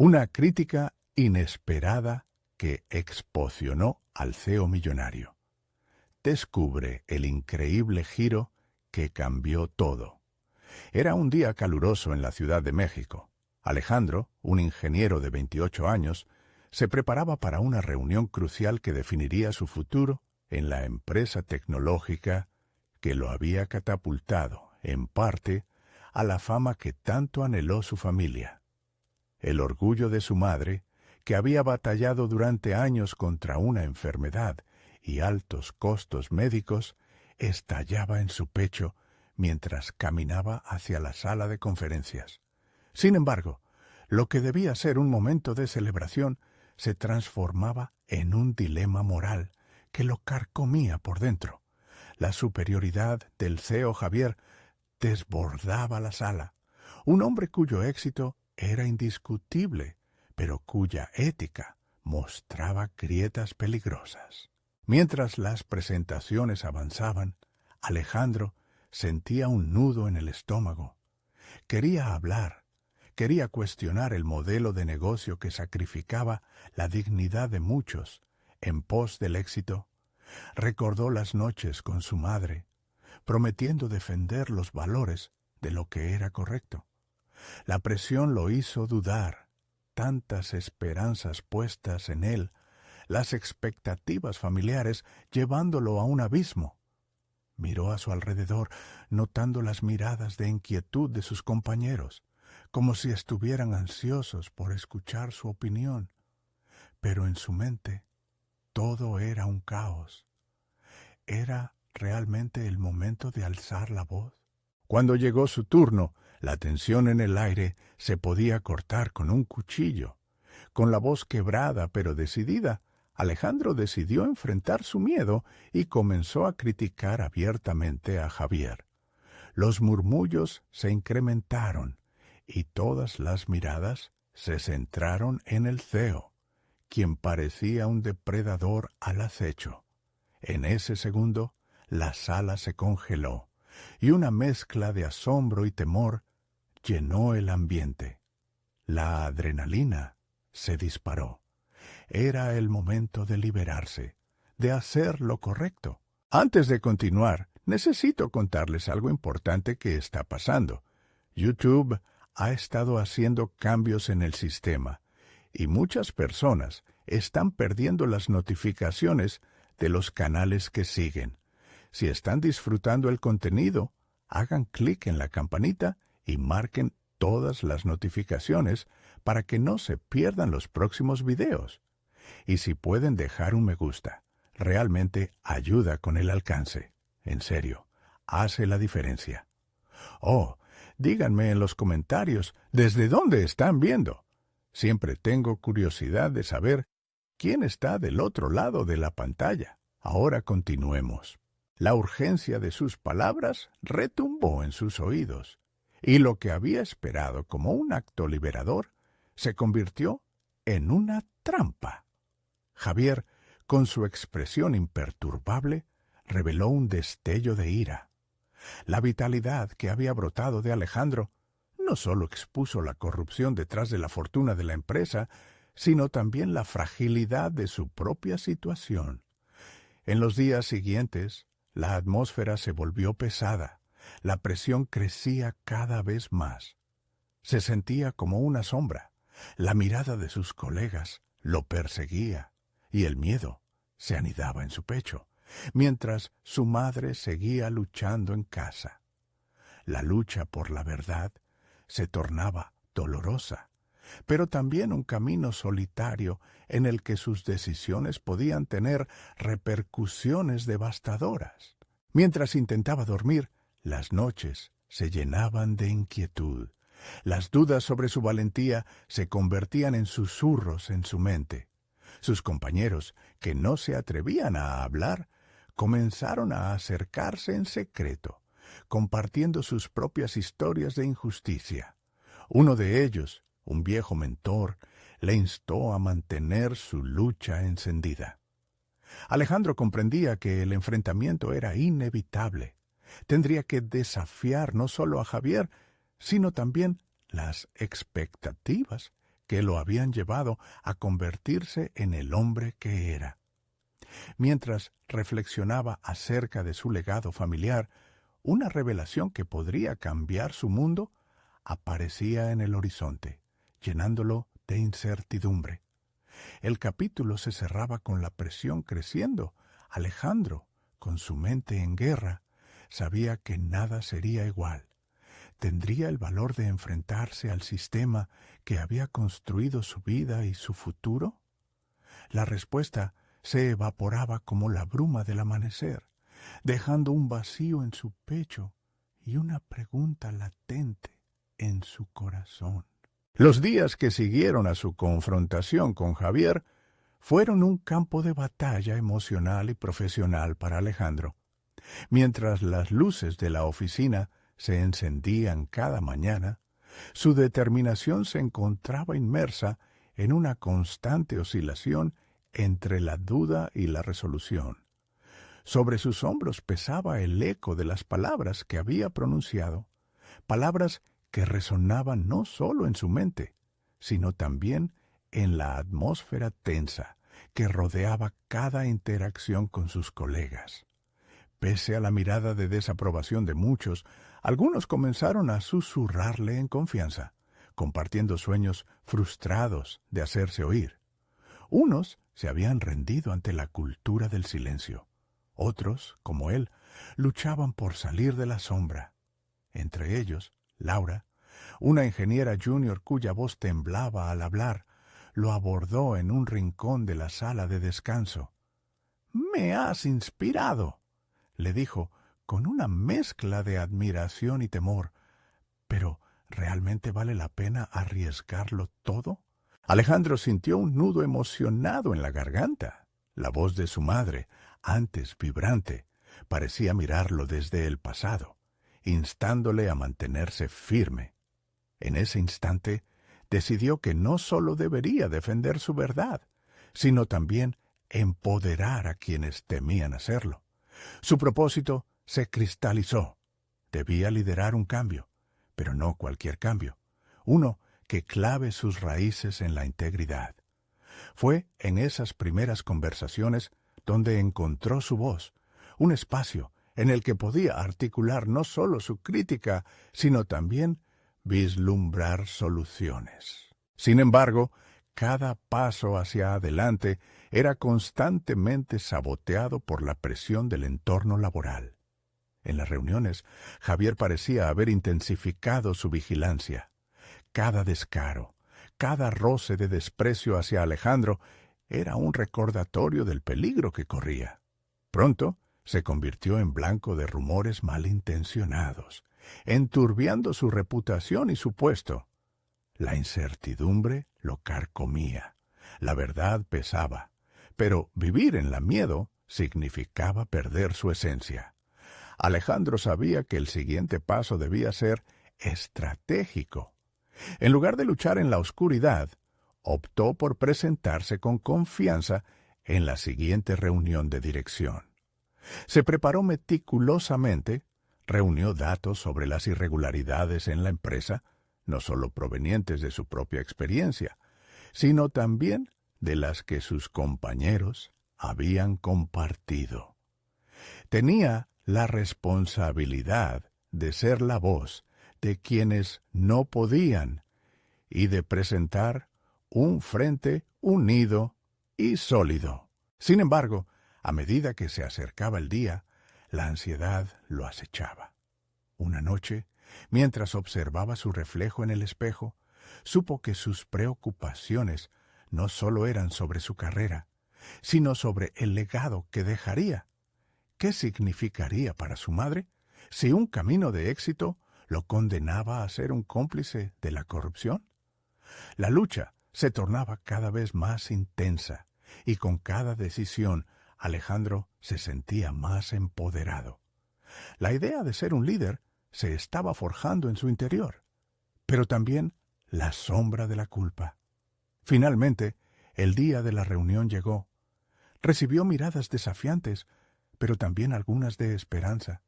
Una crítica inesperada que exposionó al CEO millonario. Descubre el increíble giro que cambió todo. Era un día caluroso en la Ciudad de México. Alejandro, un ingeniero de 28 años, se preparaba para una reunión crucial que definiría su futuro en la empresa tecnológica que lo había catapultado, en parte, a la fama que tanto anheló su familia. El orgullo de su madre, que había batallado durante años contra una enfermedad y altos costos médicos, estallaba en su pecho mientras caminaba hacia la sala de conferencias. Sin embargo, lo que debía ser un momento de celebración se transformaba en un dilema moral que lo carcomía por dentro. La superioridad del CEO Javier desbordaba la sala. Un hombre cuyo éxito era indiscutible, pero cuya ética mostraba grietas peligrosas. Mientras las presentaciones avanzaban, Alejandro sentía un nudo en el estómago. Quería hablar, quería cuestionar el modelo de negocio que sacrificaba la dignidad de muchos en pos del éxito. Recordó las noches con su madre, prometiendo defender los valores de lo que era correcto. La presión lo hizo dudar, tantas esperanzas puestas en él, las expectativas familiares llevándolo a un abismo. Miró a su alrededor, notando las miradas de inquietud de sus compañeros, como si estuvieran ansiosos por escuchar su opinión. Pero en su mente todo era un caos. ¿Era realmente el momento de alzar la voz? Cuando llegó su turno, la tensión en el aire se podía cortar con un cuchillo. Con la voz quebrada pero decidida, Alejandro decidió enfrentar su miedo y comenzó a criticar abiertamente a Javier. Los murmullos se incrementaron y todas las miradas se centraron en el CEO, quien parecía un depredador al acecho. En ese segundo, la sala se congeló y una mezcla de asombro y temor llenó el ambiente. La adrenalina se disparó. Era el momento de liberarse, de hacer lo correcto. Antes de continuar, necesito contarles algo importante que está pasando. YouTube ha estado haciendo cambios en el sistema y muchas personas están perdiendo las notificaciones de los canales que siguen. Si están disfrutando el contenido, hagan clic en la campanita y marquen todas las notificaciones para que no se pierdan los próximos videos. Y si pueden dejar un me gusta, realmente ayuda con el alcance. En serio, hace la diferencia. Oh, díganme en los comentarios desde dónde están viendo. Siempre tengo curiosidad de saber quién está del otro lado de la pantalla. Ahora continuemos. La urgencia de sus palabras retumbó en sus oídos, y lo que había esperado como un acto liberador se convirtió en una trampa. Javier, con su expresión imperturbable, reveló un destello de ira. La vitalidad que había brotado de Alejandro no solo expuso la corrupción detrás de la fortuna de la empresa, sino también la fragilidad de su propia situación. En los días siguientes, la atmósfera se volvió pesada, la presión crecía cada vez más. Se sentía como una sombra, la mirada de sus colegas lo perseguía, y el miedo se anidaba en su pecho, mientras su madre seguía luchando en casa. La lucha por la verdad se tornaba dolorosa, pero también un camino solitario en el que sus decisiones podían tener repercusiones devastadoras. Mientras intentaba dormir, las noches se llenaban de inquietud. Las dudas sobre su valentía se convertían en susurros en su mente. Sus compañeros, que no se atrevían a hablar, comenzaron a acercarse en secreto, compartiendo sus propias historias de injusticia. Uno de ellos, un viejo mentor, le instó a mantener su lucha encendida. Alejandro comprendía que el enfrentamiento era inevitable. Tendría que desafiar no solo a Javier, sino también las expectativas que lo habían llevado a convertirse en el hombre que era. Mientras reflexionaba acerca de su legado familiar, una revelación que podría cambiar su mundo aparecía en el horizonte, llenándolo de incertidumbre. El capítulo se cerraba con la presión creciendo. Alejandro, con su mente en guerra, sabía que nada sería igual. ¿Tendría el valor de enfrentarse al sistema que había construido su vida y su futuro? La respuesta se evaporaba como la bruma del amanecer, dejando un vacío en su pecho y una pregunta latente en su corazón. Los días que siguieron a su confrontación con Javier fueron un campo de batalla emocional y profesional para Alejandro. Mientras las luces de la oficina se encendían cada mañana, su determinación se encontraba inmersa en una constante oscilación entre la duda y la resolución. Sobre sus hombros pesaba el eco de las palabras que había pronunciado, palabras que resonaban no solo en su mente, sino también en la atmósfera tensa que rodeaba cada interacción con sus colegas. Pese a la mirada de desaprobación de muchos, algunos comenzaron a susurrarle en confianza, compartiendo sueños frustrados de hacerse oír. Unos se habían rendido ante la cultura del silencio. Otros, como él, luchaban por salir de la sombra. Entre ellos, Laura, una ingeniera junior cuya voz temblaba al hablar, lo abordó en un rincón de la sala de descanso. «Me has inspirado», le dijo, con una mezcla de admiración y temor. «¿Pero realmente vale la pena arriesgarlo todo?» Alejandro sintió un nudo emocionado en la garganta. La voz de su madre, antes vibrante, parecía mirarlo desde el pasado, instándole a mantenerse firme. En ese instante, decidió que no solo debería defender su verdad, sino también empoderar a quienes temían hacerlo. Su propósito se cristalizó. Debía liderar un cambio, pero no cualquier cambio, uno que clave sus raíces en la integridad. Fue en esas primeras conversaciones donde encontró su voz, un espacio en el que podía articular no solo su crítica, sino también vislumbrar soluciones. Sin embargo, cada paso hacia adelante era constantemente saboteado por la presión del entorno laboral. En las reuniones, Javier parecía haber intensificado su vigilancia. Cada descaro, cada roce de desprecio hacia Alejandro era un recordatorio del peligro que corría. Pronto se convirtió en blanco de rumores malintencionados, enturbiando su reputación y su puesto. La incertidumbre lo carcomía, la verdad pesaba, pero vivir en la miedo significaba perder su esencia. Alejandro sabía que el siguiente paso debía ser estratégico. En lugar de luchar en la oscuridad, optó por presentarse con confianza en la siguiente reunión de dirección. Se preparó meticulosamente, reunió datos sobre las irregularidades en la empresa, no solo provenientes de su propia experiencia, sino también de las que sus compañeros habían compartido. Tenía la responsabilidad de ser la voz de quienes no podían y de presentar un frente unido y sólido. Sin embargo, a medida que se acercaba el día, la ansiedad lo acechaba. Una noche, mientras observaba su reflejo en el espejo, supo que sus preocupaciones no solo eran sobre su carrera, sino sobre el legado que dejaría. ¿Qué significaría para su madre si un camino de éxito lo condenaba a ser un cómplice de la corrupción? La lucha se tornaba cada vez más intensa, y con cada decisión Alejandro se sentía más empoderado. La idea de ser un líder se estaba forjando en su interior, pero también la sombra de la culpa. Finalmente, el día de la reunión llegó. Recibió miradas desafiantes, pero también algunas de esperanza.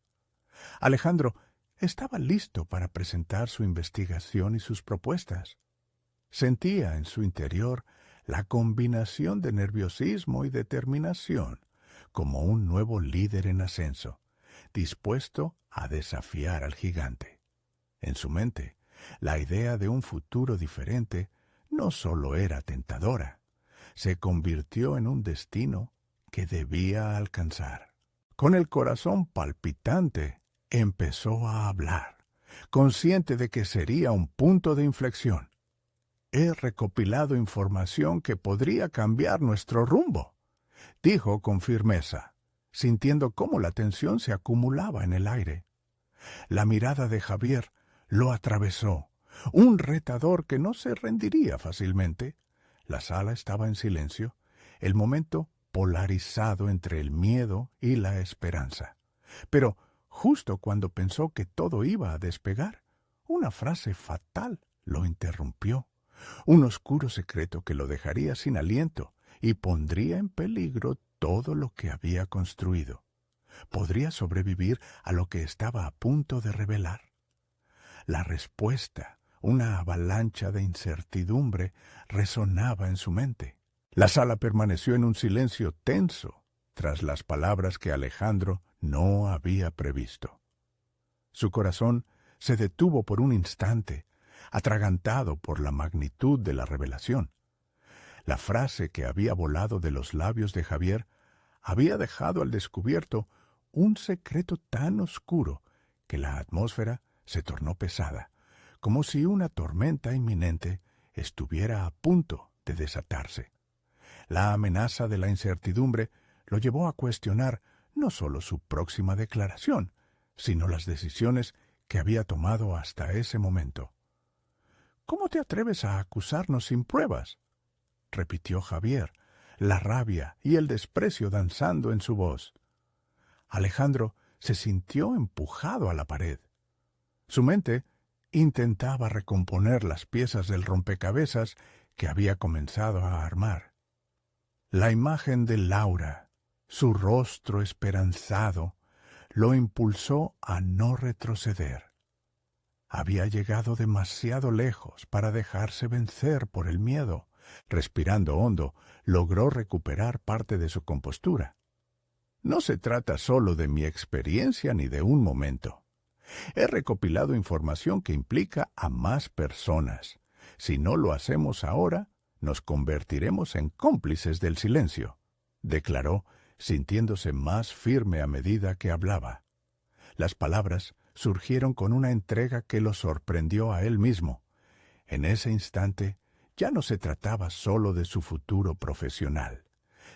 Alejandro estaba listo para presentar su investigación y sus propuestas. Sentía en su interior la combinación de nerviosismo y determinación, como un nuevo líder en ascenso, dispuesto a desafiar al gigante. En su mente, la idea de un futuro diferente no solo era tentadora, se convirtió en un destino que debía alcanzar. Con el corazón palpitante, empezó a hablar, consciente de que sería un punto de inflexión. He recopilado información que podría cambiar nuestro rumbo, dijo con firmeza, sintiendo cómo la tensión se acumulaba en el aire. La mirada de Javier lo atravesó, un retador que no se rendiría fácilmente. La sala estaba en silencio, el momento polarizado entre el miedo y la esperanza. Pero justo cuando pensó que todo iba a despegar, una frase fatal lo interrumpió, un oscuro secreto que lo dejaría sin aliento y pondría en peligro todo lo que había construido. ¿Podría sobrevivir a lo que estaba a punto de revelar? La respuesta, una avalancha de incertidumbre, resonaba en su mente. La sala permaneció en un silencio tenso tras las palabras que Alejandro no había previsto. Su corazón se detuvo por un instante, atragantado por la magnitud de la revelación. La frase que había volado de los labios de Javier había dejado al descubierto un secreto tan oscuro que la atmósfera se tornó pesada, como si una tormenta inminente estuviera a punto de desatarse. La amenaza de la incertidumbre lo llevó a cuestionar no solo su próxima declaración, sino las decisiones que había tomado hasta ese momento. «¿Cómo te atreves a acusarnos sin pruebas?», repitió Javier, la rabia y el desprecio danzando en su voz. Alejandro se sintió empujado a la pared. Su mente intentaba recomponer las piezas del rompecabezas que había comenzado a armar. La imagen de Laura, su rostro esperanzado, lo impulsó a no retroceder. Había llegado demasiado lejos para dejarse vencer por el miedo. Respirando hondo, logró recuperar parte de su compostura. No se trata solo de mi experiencia ni de un momento. He recopilado información que implica a más personas. Si no lo hacemos ahora, nos convertiremos en cómplices del silencio, declaró, sintiéndose más firme a medida que hablaba. Las palabras surgieron con una entrega que lo sorprendió a él mismo. En ese instante, ya no se trataba solo de su futuro profesional,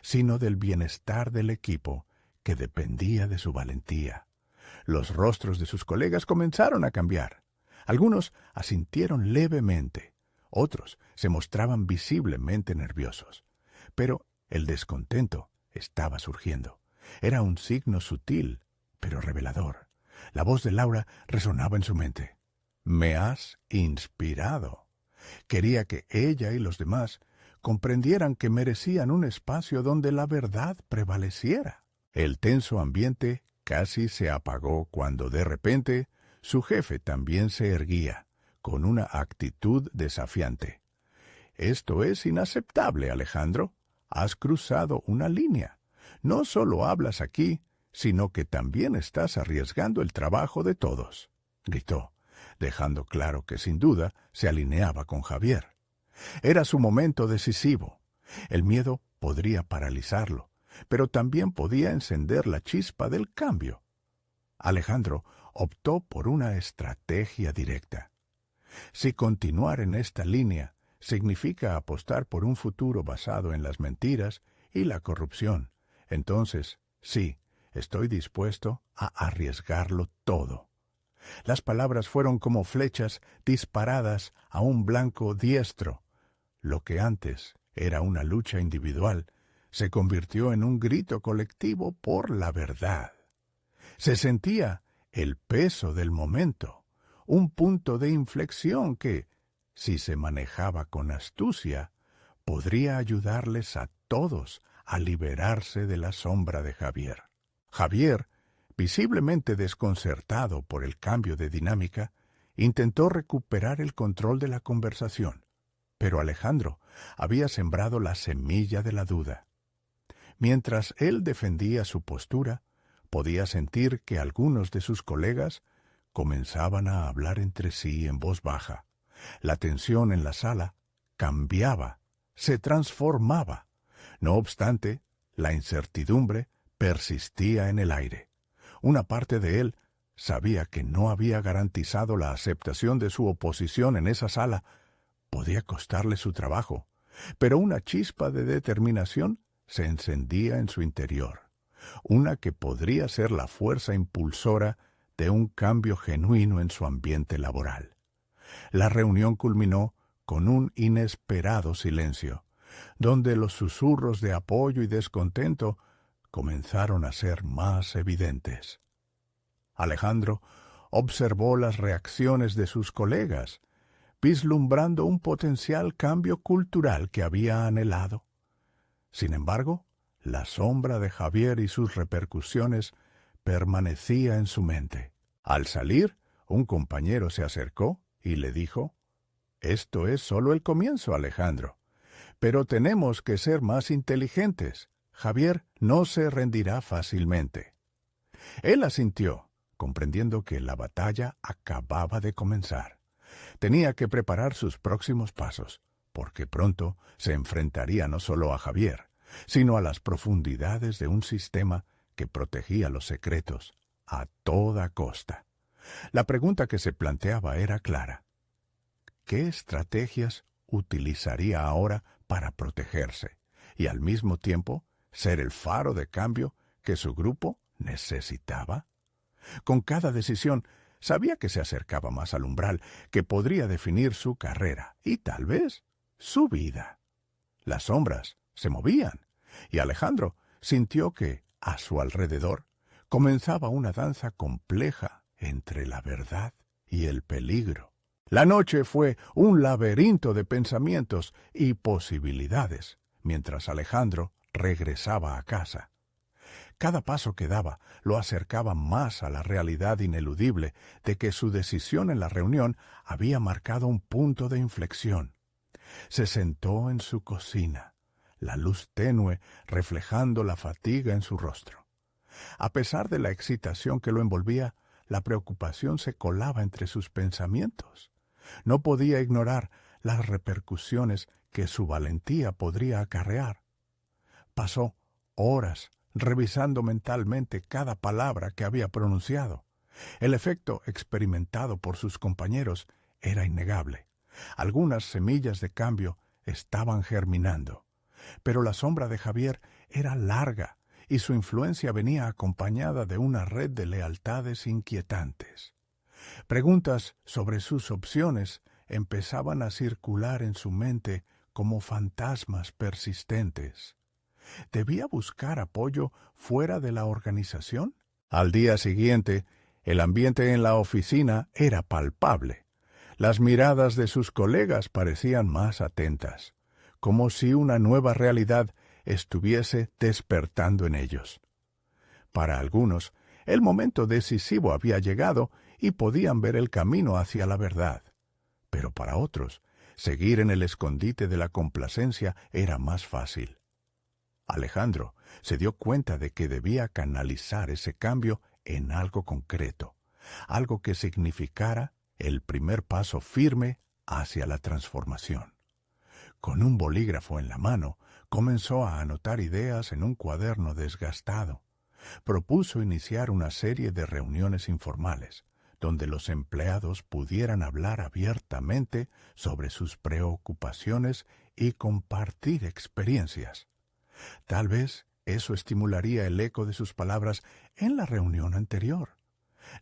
sino del bienestar del equipo que dependía de su valentía. Los rostros de sus colegas comenzaron a cambiar. Algunos asintieron levemente, otros se mostraban visiblemente nerviosos. Pero el descontento estaba surgiendo. Era un signo sutil, pero revelador. La voz de Laura resonaba en su mente. «Me has inspirado». Quería que ella y los demás comprendieran que merecían un espacio donde la verdad prevaleciera. El tenso ambiente casi se apagó cuando de repente su jefe también se erguía, con una actitud desafiante. «Esto es inaceptable, Alejandro. Has cruzado una línea. No solo hablas aquí, sino que también estás arriesgando el trabajo de todos», gritó, dejando claro que sin duda se alineaba con Javier. Era su momento decisivo. El miedo podría paralizarlo, pero también podía encender la chispa del cambio. Alejandro optó por una estrategia directa. Si continuar en esta línea significa apostar por un futuro basado en las mentiras y la corrupción, entonces, sí, estoy dispuesto a arriesgarlo todo. Las palabras fueron como flechas disparadas a un blanco diestro. Lo que antes era una lucha individual se convirtió en un grito colectivo por la verdad. Se sentía el peso del momento, un punto de inflexión que, si se manejaba con astucia, podría ayudarles a todos a liberarse de la sombra de Javier. Javier, visiblemente desconcertado por el cambio de dinámica, intentó recuperar el control de la conversación, Pero Alejandro había sembrado la semilla de la duda. Mientras él defendía su postura, podía sentir que algunos de sus colegas comenzaban a hablar entre sí en voz baja. La tensión en la sala cambiaba, se transformaba. No obstante, la incertidumbre persistía en el aire. Una parte de él sabía que no había garantizado la aceptación de su oposición en esa sala. Podía costarle su trabajo, pero una chispa de determinación se encendía en su interior, una que podría ser la fuerza impulsora de un cambio genuino en su ambiente laboral. La reunión culminó con un inesperado silencio, donde los susurros de apoyo y descontento comenzaron a ser más evidentes. Alejandro observó las reacciones de sus colegas, vislumbrando un potencial cambio cultural que había anhelado. Sin embargo, la sombra de Javier y sus repercusiones permanecía en su mente. Al salir, un compañero se acercó y le dijo: «Esto es solo el comienzo, Alejandro. Pero tenemos que ser más inteligentes. Javier no se rendirá fácilmente». Él asintió, comprendiendo que la batalla acababa de comenzar. Tenía que preparar sus próximos pasos, porque pronto se enfrentaría no solo a Javier, sino a las profundidades de un sistema que protegía los secretos a toda costa. La pregunta que se planteaba era clara. ¿Qué estrategias utilizaría ahora para protegerse y al mismo tiempo ser el faro de cambio que su grupo necesitaba? Con cada decisión sabía que se acercaba más al umbral que podría definir su carrera y tal vez su vida. Las sombras se movían y Alejandro sintió que, a su alrededor, comenzaba una danza compleja entre la verdad y el peligro. La noche fue un laberinto de pensamientos y posibilidades, mientras Alejandro regresaba a casa. Cada paso que daba lo acercaba más a la realidad ineludible de que su decisión en la reunión había marcado un punto de inflexión. Se sentó en su cocina, la luz tenue reflejando la fatiga en su rostro. A pesar de la excitación que lo envolvía, la preocupación se colaba entre sus pensamientos. No podía ignorar las repercusiones que su valentía podría acarrear. Pasó horas revisando mentalmente cada palabra que había pronunciado. El efecto experimentado por sus compañeros era innegable. Algunas semillas de cambio estaban germinando, pero la sombra de Javier era larga y su influencia venía acompañada de una red de lealtades inquietantes. Preguntas sobre sus opciones empezaban a circular en su mente como fantasmas persistentes. ¿Debía buscar apoyo fuera de la organización? Al día siguiente, el ambiente en la oficina era palpable. Las miradas de sus colegas parecían más atentas, como si una nueva realidad estuviese despertando en ellos. Para algunos, el momento decisivo había llegado y podían ver el camino hacia la verdad. Pero para otros, seguir en el escondite de la complacencia era más fácil. Alejandro se dio cuenta de que debía canalizar ese cambio en algo concreto, algo que significara el primer paso firme hacia la transformación. Con un bolígrafo en la mano, comenzó a anotar ideas en un cuaderno desgastado. Propuso iniciar una serie de reuniones informales, donde los empleados pudieran hablar abiertamente sobre sus preocupaciones y compartir experiencias. Tal vez eso estimularía el eco de sus palabras en la reunión anterior.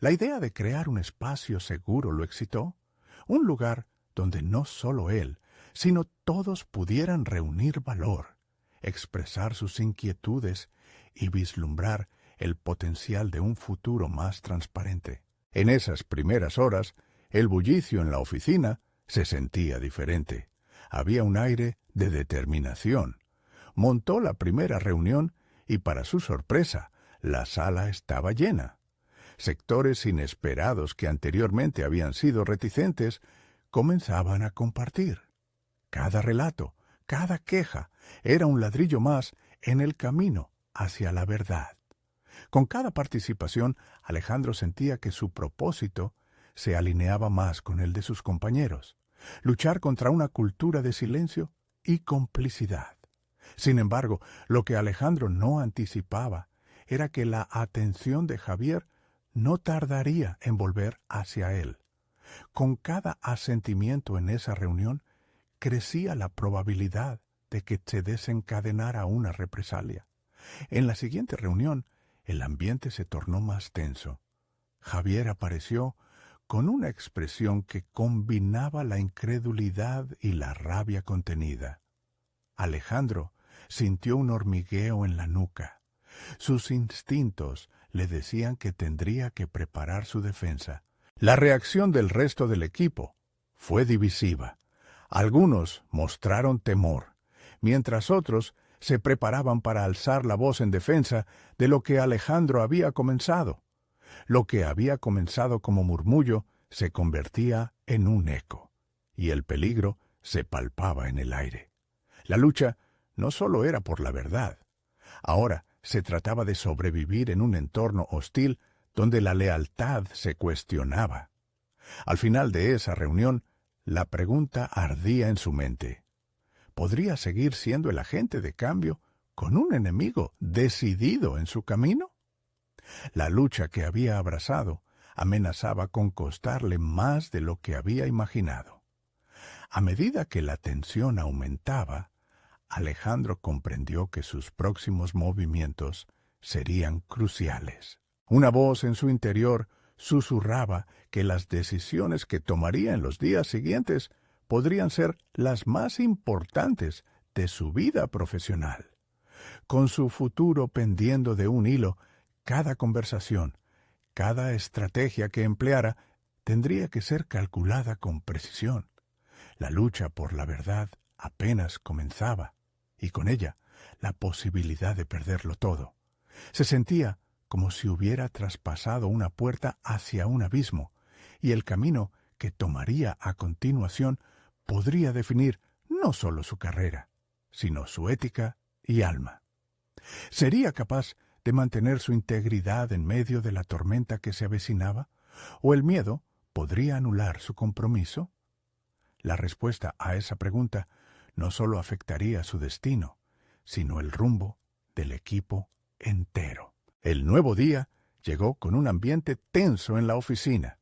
La idea de crear un espacio seguro lo excitó, un lugar donde no solo él, sino todos pudieran reunir valor, expresar sus inquietudes y vislumbrar el potencial de un futuro más transparente. En esas primeras horas, el bullicio en la oficina se sentía diferente. Había un aire de determinación. Montó la primera reunión y, para su sorpresa, la sala estaba llena. Sectores inesperados que anteriormente habían sido reticentes comenzaban a compartir. Cada relato, cada queja, era un ladrillo más en el camino hacia la verdad. Con cada participación, Alejandro sentía que su propósito se alineaba más con el de sus compañeros, luchar contra una cultura de silencio y complicidad. Sin embargo, lo que Alejandro no anticipaba era que la atención de Javier no tardaría en volver hacia él. Con cada asentimiento en esa reunión, crecía la probabilidad de que se desencadenara una represalia. En la siguiente reunión, el ambiente se tornó más tenso. Javier apareció con una expresión que combinaba la incredulidad y la rabia contenida. Alejandro sintió un hormigueo en la nuca. Sus instintos le decían que tendría que preparar su defensa. La reacción del resto del equipo fue divisiva. Algunos mostraron temor, mientras otros se preparaban para alzar la voz en defensa de lo que Alejandro había comenzado. Lo que había comenzado como murmullo se convertía en un eco, y el peligro se palpaba en el aire. La lucha no solo era por la verdad. Ahora se trataba de sobrevivir en un entorno hostil donde la lealtad se cuestionaba. Al final de esa reunión, la pregunta ardía en su mente. ¿Podría seguir siendo el agente de cambio con un enemigo decidido en su camino? La lucha que había abrazado amenazaba con costarle más de lo que había imaginado. A medida que la tensión aumentaba, Alejandro comprendió que sus próximos movimientos serían cruciales. Una voz en su interior susurraba que las decisiones que tomaría en los días siguientes podrían ser las más importantes de su vida profesional. Con su futuro pendiendo de un hilo, cada conversación, cada estrategia que empleara, tendría que ser calculada con precisión. La lucha por la verdad apenas comenzaba, y con ella la posibilidad de perderlo todo. Se sentía como si hubiera traspasado una puerta hacia un abismo, y el camino que tomaría a continuación podría definir no solo su carrera, sino su ética y alma. ¿Sería capaz de mantener su integridad en medio de la tormenta que se avecinaba? ¿O el miedo podría anular su compromiso? La respuesta a esa pregunta no solo afectaría su destino, sino el rumbo del equipo entero. El nuevo día llegó con un ambiente tenso en la oficina.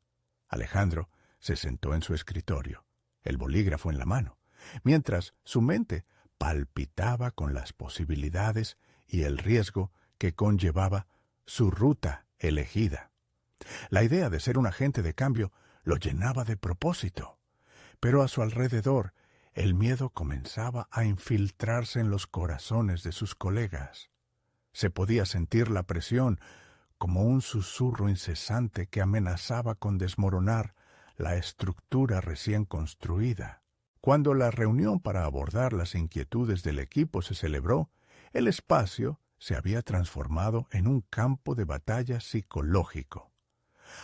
Alejandro se sentó en su escritorio, el bolígrafo en la mano, mientras su mente palpitaba con las posibilidades y el riesgo que conllevaba su ruta elegida. La idea de ser un agente de cambio lo llenaba de propósito, pero a su alrededor el miedo comenzaba a infiltrarse en los corazones de sus colegas. Se podía sentir la presión como un susurro incesante que amenazaba con desmoronar la estructura recién construida. Cuando la reunión para abordar las inquietudes del equipo se celebró, el espacio se había transformado en un campo de batalla psicológico.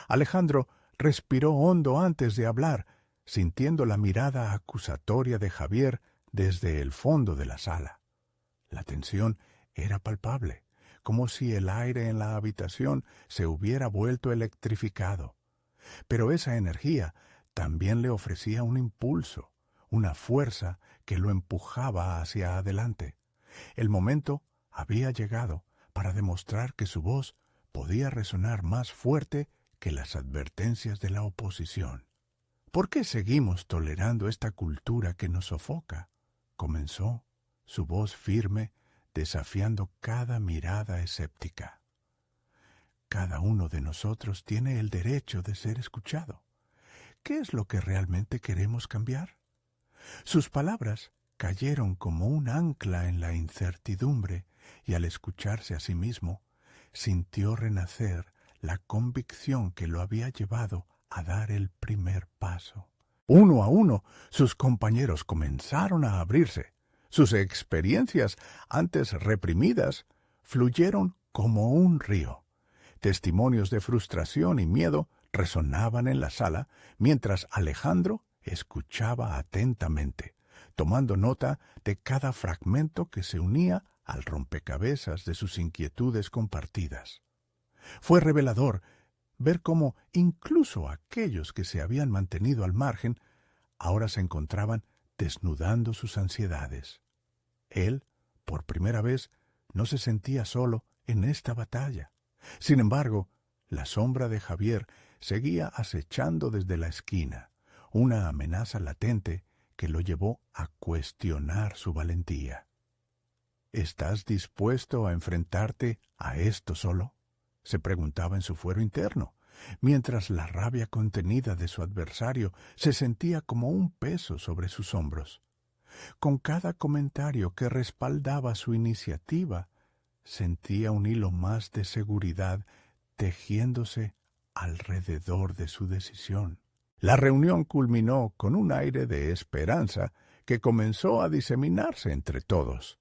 Alejandro respiró hondo antes de hablar, sintiendo la mirada acusatoria de Javier desde el fondo de la sala. La tensión era palpable, como si el aire en la habitación se hubiera vuelto electrificado. Pero esa energía también le ofrecía un impulso, una fuerza que lo empujaba hacia adelante. El momento había llegado para demostrar que su voz podía resonar más fuerte que las advertencias de la oposición. ¿Por qué seguimos tolerando esta cultura que nos sofoca? Comenzó, su voz firme, desafiando cada mirada escéptica. Cada uno de nosotros tiene el derecho de ser escuchado. ¿Qué es lo que realmente queremos cambiar? Sus palabras cayeron como un ancla en la incertidumbre y al escucharse a sí mismo, sintió renacer la convicción que lo había llevado a dar el primer paso. Uno a uno, sus compañeros comenzaron a abrirse. Sus experiencias, antes reprimidas, fluyeron como un río. Testimonios de frustración y miedo resonaban en la sala, mientras Alejandro escuchaba atentamente, tomando nota de cada fragmento que se unía al rompecabezas de sus inquietudes compartidas. Fue revelador ver cómo incluso aquellos que se habían mantenido al margen ahora se encontraban desnudando sus ansiedades. Él, por primera vez, no se sentía solo en esta batalla. Sin embargo, la sombra de Javier seguía acechando desde la esquina, una amenaza latente que lo llevó a cuestionar su valentía. ¿Estás dispuesto a enfrentarte a esto solo?, se preguntaba en su fuero interno, mientras la rabia contenida de su adversario se sentía como un peso sobre sus hombros. Con cada comentario que respaldaba su iniciativa, sentía un hilo más de seguridad tejiéndose alrededor de su decisión. La reunión culminó con un aire de esperanza que comenzó a diseminarse entre todos.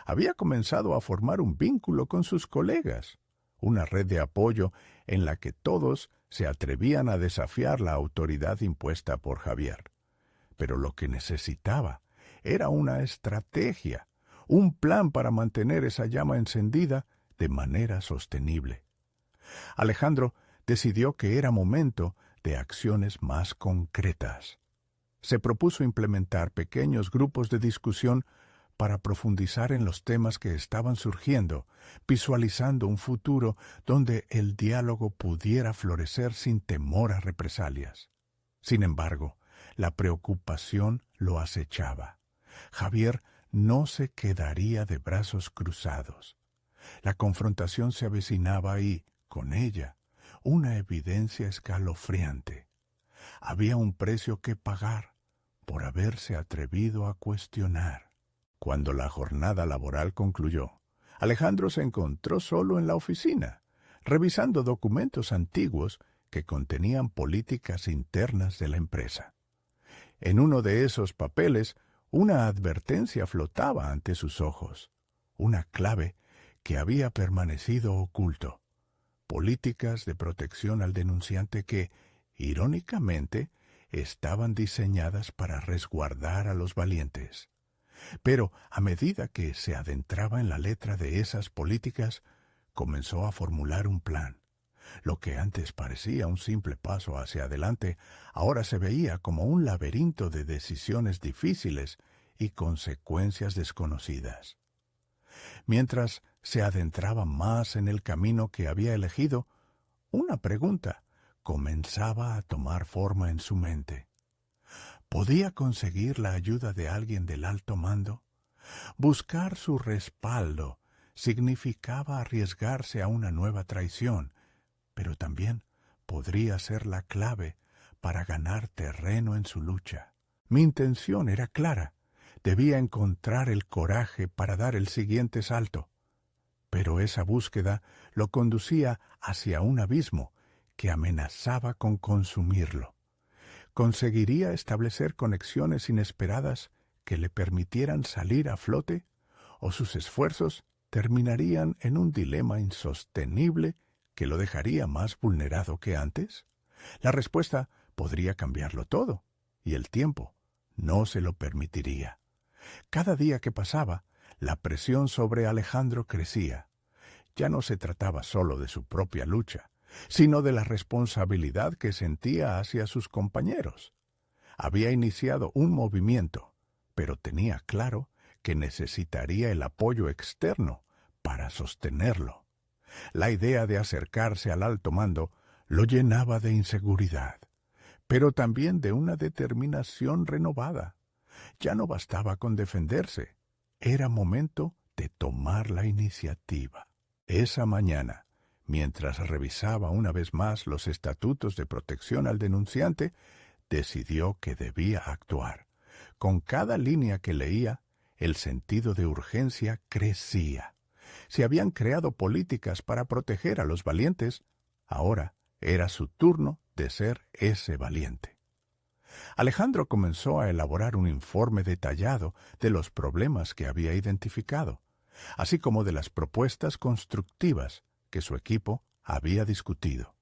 Había comenzado a formar un vínculo con sus colegas, una red de apoyo en la que todos se atrevían a desafiar la autoridad impuesta por Javier. Pero lo que necesitaba era una estrategia, un plan para mantener esa llama encendida de manera sostenible. Alejandro decidió que era momento de acciones más concretas. Se propuso implementar pequeños grupos de discusión para profundizar en los temas que estaban surgiendo, visualizando un futuro donde el diálogo pudiera florecer sin temor a represalias. Sin embargo, la preocupación lo acechaba. Javier no se quedaría de brazos cruzados. La confrontación se avecinaba y, con ella, una evidencia escalofriante. Había un precio que pagar por haberse atrevido a cuestionar. Cuando la jornada laboral concluyó, Alejandro se encontró solo en la oficina, revisando documentos antiguos que contenían políticas internas de la empresa. En uno de esos papeles, una advertencia flotaba ante sus ojos, una clave que había permanecido oculto. Políticas de protección al denunciante que, irónicamente, estaban diseñadas para resguardar a los valientes. Pero, a medida que se adentraba en la letra de esas políticas, comenzó a formular un plan. Lo que antes parecía un simple paso hacia adelante, ahora se veía como un laberinto de decisiones difíciles y consecuencias desconocidas. Mientras se adentraba más en el camino que había elegido, una pregunta comenzaba a tomar forma en su mente. ¿Podía conseguir la ayuda de alguien del alto mando? Buscar su respaldo significaba arriesgarse a una nueva traición, pero también podría ser la clave para ganar terreno en su lucha. Mi intención era clara. Debía encontrar el coraje para dar el siguiente salto. Pero esa búsqueda lo conducía hacia un abismo que amenazaba con consumirlo. ¿Conseguiría establecer conexiones inesperadas que le permitieran salir a flote? ¿O sus esfuerzos terminarían en un dilema insostenible que lo dejaría más vulnerado que antes? La respuesta podría cambiarlo todo, y el tiempo no se lo permitiría. Cada día que pasaba, la presión sobre Alejandro crecía. Ya no se trataba solo de su propia lucha, sino de la responsabilidad que sentía hacia sus compañeros. Había iniciado un movimiento, pero tenía claro que necesitaría el apoyo externo para sostenerlo. La idea de acercarse al alto mando lo llenaba de inseguridad, pero también de una determinación renovada. Ya no bastaba con defenderse, era momento de tomar la iniciativa. Esa mañana, mientras revisaba una vez más los estatutos de protección al denunciante, decidió que debía actuar. Con cada línea que leía, el sentido de urgencia crecía. Se habían creado políticas para proteger a los valientes, ahora era su turno de ser ese valiente. Alejandro comenzó a elaborar un informe detallado de los problemas que había identificado, así como de las propuestas constructivas que su equipo había discutido.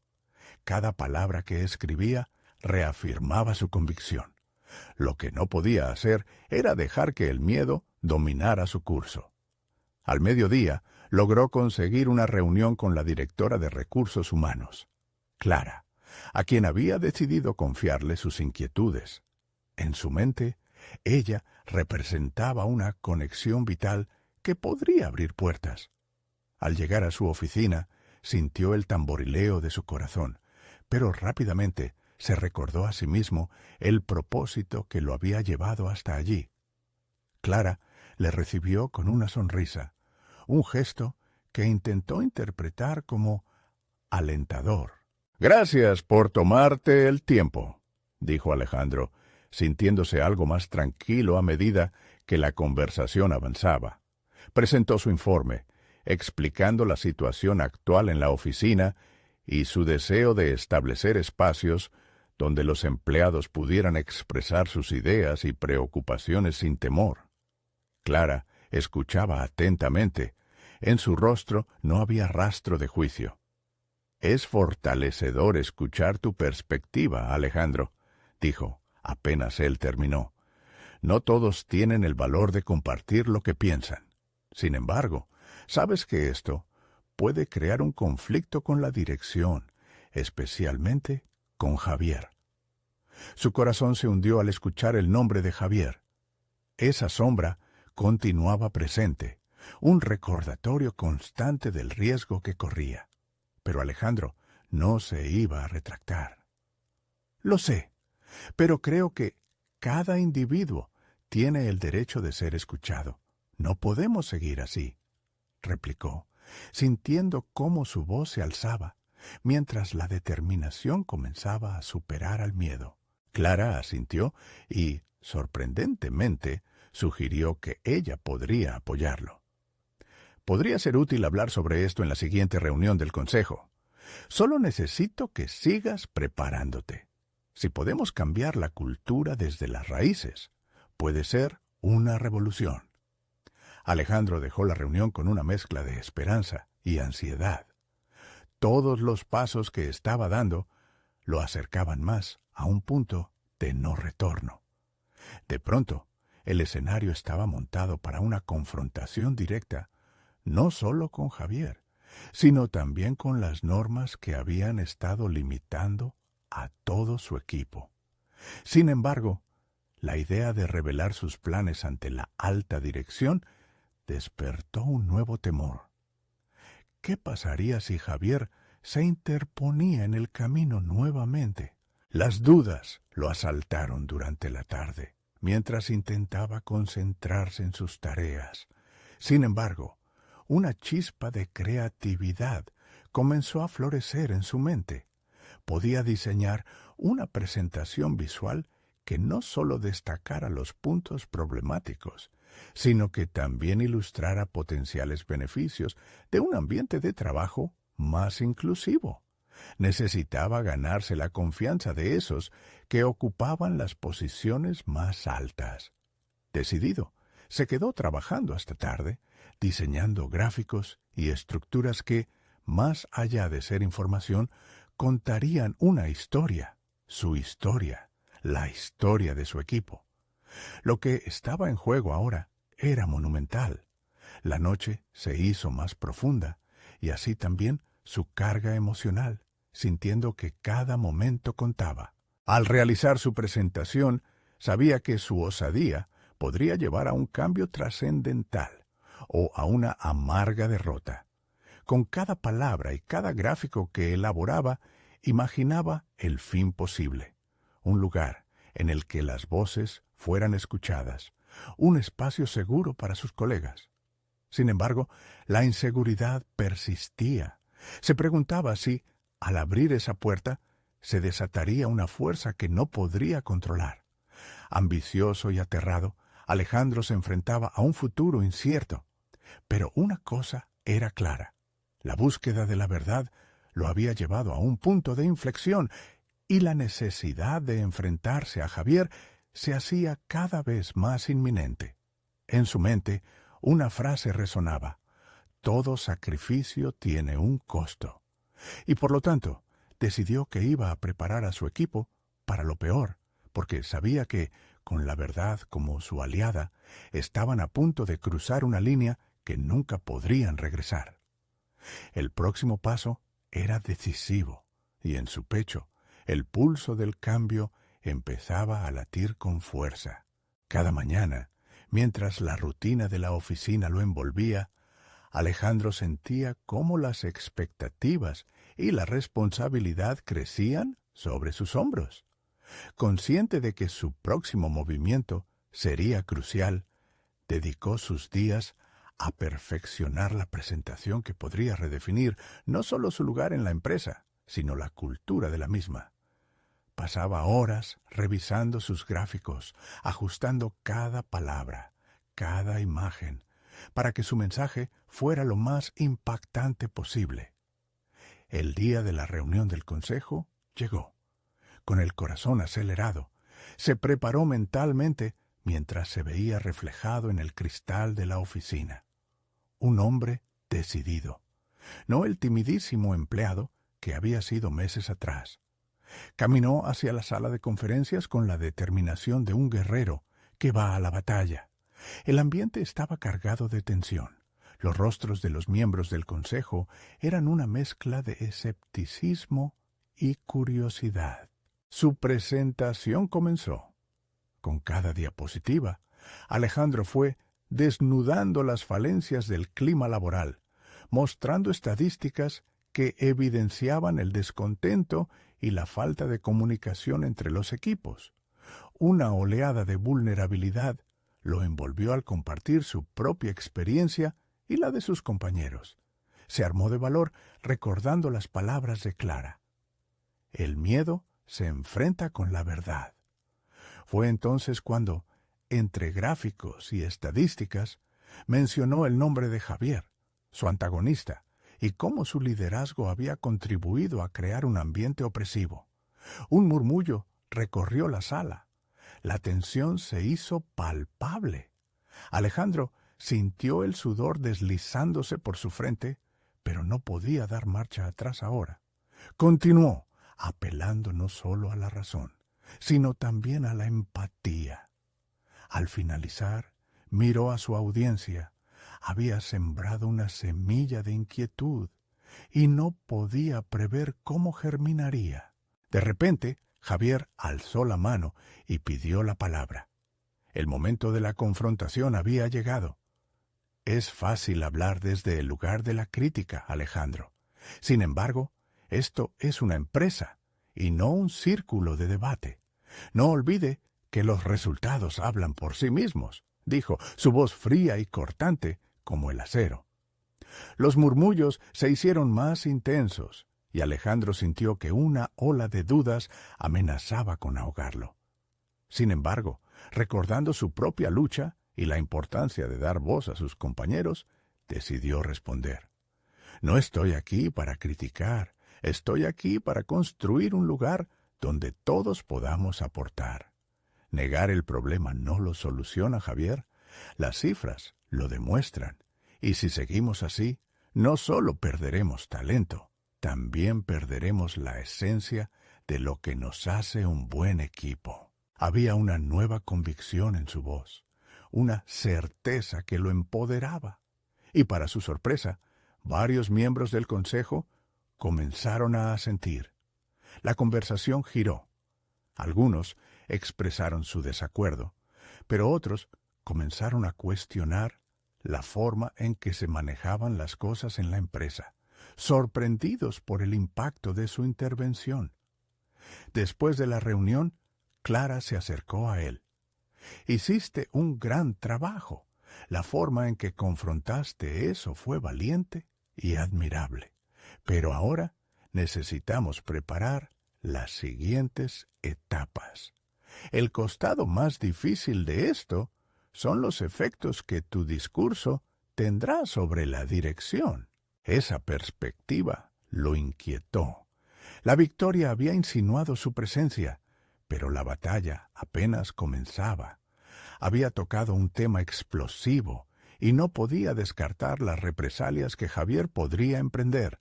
Cada palabra que escribía reafirmaba su convicción. Lo que no podía hacer era dejar que el miedo dominara su curso. Al mediodía, logró conseguir una reunión con la directora de Recursos Humanos, Clara, a quien había decidido confiarle sus inquietudes. En su mente, ella representaba una conexión vital que podría abrir puertas. Al llegar a su oficina, sintió el tamborileo de su corazón, pero rápidamente se recordó a sí mismo el propósito que lo había llevado hasta allí. Clara le recibió con una sonrisa, un gesto que intentó interpretar como alentador. «Gracias por tomarte el tiempo», dijo Alejandro, sintiéndose algo más tranquilo a medida que la conversación avanzaba. Presentó su informe, explicando la situación actual en la oficina y su deseo de establecer espacios donde los empleados pudieran expresar sus ideas y preocupaciones sin temor. Clara escuchaba atentamente. En su rostro no había rastro de juicio. «Es fortalecedor escuchar tu perspectiva, Alejandro», dijo, apenas él terminó. «No todos tienen el valor de compartir lo que piensan. Sin embargo, sabes que esto puede crear un conflicto con la dirección, especialmente con Javier». Su corazón se hundió al escuchar el nombre de Javier. Esa sombra continuaba presente, un recordatorio constante del riesgo que corría. Pero Alejandro no se iba a retractar. «Lo sé, pero creo que cada individuo tiene el derecho de ser escuchado. No podemos seguir así», replicó, sintiendo cómo su voz se alzaba, mientras la determinación comenzaba a superar al miedo. Clara asintió y, sorprendentemente, sugirió que ella podría apoyarlo. «Podría ser útil hablar sobre esto en la siguiente reunión del consejo. Solo necesito que sigas preparándote. Si podemos cambiar la cultura desde las raíces, puede ser una revolución». Alejandro dejó la reunión con una mezcla de esperanza y ansiedad. Todos los pasos que estaba dando lo acercaban más a un punto de no retorno. De pronto, el escenario estaba montado para una confrontación directa, no solo con Javier, sino también con las normas que habían estado limitando a todo su equipo. Sin embargo, la idea de revelar sus planes ante la alta dirección despertó un nuevo temor. ¿Qué pasaría si Javier se interponía en el camino nuevamente? Las dudas lo asaltaron durante la tarde, mientras intentaba concentrarse en sus tareas. Sin embargo, una chispa de creatividad comenzó a florecer en su mente. Podía diseñar una presentación visual que no solo destacara los puntos problemáticos, sino que también ilustrara potenciales beneficios de un ambiente de trabajo más inclusivo. Necesitaba ganarse la confianza de esos que ocupaban las posiciones más altas. Decidido, se quedó trabajando hasta tarde, diseñando gráficos y estructuras que, más allá de ser información, contarían una historia, su historia, la historia de su equipo. Lo que estaba en juego ahora era monumental. La noche se hizo más profunda, y así también su carga emocional, sintiendo que cada momento contaba. Al realizar su presentación, sabía que su osadía podría llevar a un cambio trascendental o a una amarga derrota. Con cada palabra y cada gráfico que elaboraba, imaginaba el fin posible, un lugar en el que las voces fueran escuchadas, un espacio seguro para sus colegas. Sin embargo, la inseguridad persistía. Se preguntaba si, al abrir esa puerta, se desataría una fuerza que no podría controlar. Ambicioso y aterrado, Alejandro se enfrentaba a un futuro incierto. Pero una cosa era clara: la búsqueda de la verdad lo había llevado a un punto de inflexión, y la necesidad de enfrentarse a Javier se hacía cada vez más inminente. En su mente, una frase resonaba: todo sacrificio tiene un costo. Y por lo tanto, decidió que iba a preparar a su equipo para lo peor, porque sabía que, con la verdad como su aliada, estaban a punto de cruzar una línea que nunca podrían regresar. El próximo paso era decisivo, y en su pecho el pulso del cambio empezaba a latir con fuerza. Cada mañana, mientras la rutina de la oficina lo envolvía, Alejandro sentía cómo las expectativas y la responsabilidad crecían sobre sus hombros. Consciente de que su próximo movimiento sería crucial, dedicó sus días a perfeccionar la presentación que podría redefinir no solo su lugar en la empresa, sino la cultura de la misma. Pasaba horas revisando sus gráficos, ajustando cada palabra, cada imagen, para que su mensaje fuera lo más impactante posible. El día de la reunión del consejo llegó. Con el corazón acelerado, se preparó mentalmente mientras se veía reflejado en el cristal de la oficina. Un hombre decidido, no el timidísimo empleado que había sido meses atrás. Caminó hacia la sala de conferencias con la determinación de un guerrero que va a la batalla. El ambiente estaba cargado de tensión. Los rostros de los miembros del consejo eran una mezcla de escepticismo y curiosidad. Su presentación comenzó. Con cada diapositiva, Alejandro fue desnudando las falencias del clima laboral, mostrando estadísticas que evidenciaban el descontento y la falta de comunicación entre los equipos. Una oleada de vulnerabilidad lo envolvió al compartir su propia experiencia y la de sus compañeros. Se armó de valor recordando las palabras de Clara. El miedo se enfrenta con la verdad. Fue entonces cuando, entre gráficos y estadísticas, mencionó el nombre de Javier, su antagonista, y cómo su liderazgo había contribuido a crear un ambiente opresivo. Un murmullo recorrió la sala. La tensión se hizo palpable. Alejandro sintió el sudor deslizándose por su frente, pero no podía dar marcha atrás ahora. Continuó, apelando no solo a la razón, sino también a la empatía. Al finalizar, miró a su audiencia. Había sembrado una semilla de inquietud y no podía prever cómo germinaría. De repente, Javier alzó la mano y pidió la palabra. El momento de la confrontación había llegado. Es fácil hablar desde el lugar de la crítica, Alejandro. Sin embargo, esto es una empresa y no un círculo de debate. No olvide que los resultados hablan por sí mismos, dijo, su voz fría y cortante como el acero. Los murmullos se hicieron más intensos y Alejandro sintió que una ola de dudas amenazaba con ahogarlo. Sin embargo, recordando su propia lucha y la importancia de dar voz a sus compañeros, decidió responder. No estoy aquí para criticar, estoy aquí para construir un lugar donde todos podamos aportar. Negar el problema no lo soluciona, Javier. Las cifras lo demuestran. Y si seguimos así, no solo perderemos talento, también perderemos la esencia de lo que nos hace un buen equipo. Había una nueva convicción en su voz, una certeza que lo empoderaba. Y para su sorpresa, varios miembros del consejo comenzaron a asentir. La conversación giró. Algunos expresaron su desacuerdo, pero otros comenzaron a cuestionar la forma en que se manejaban las cosas en la empresa, sorprendidos por el impacto de su intervención. Después de la reunión, Clara se acercó a él. Hiciste un gran trabajo. La forma en que confrontaste eso fue valiente y admirable. Pero ahora necesitamos preparar las siguientes etapas. El costado más difícil de esto son los efectos que tu discurso tendrá sobre la dirección. Esa perspectiva lo inquietó. La victoria había insinuado su presencia, pero la batalla apenas comenzaba. Había tocado un tema explosivo y no podía descartar las represalias que Javier podría emprender.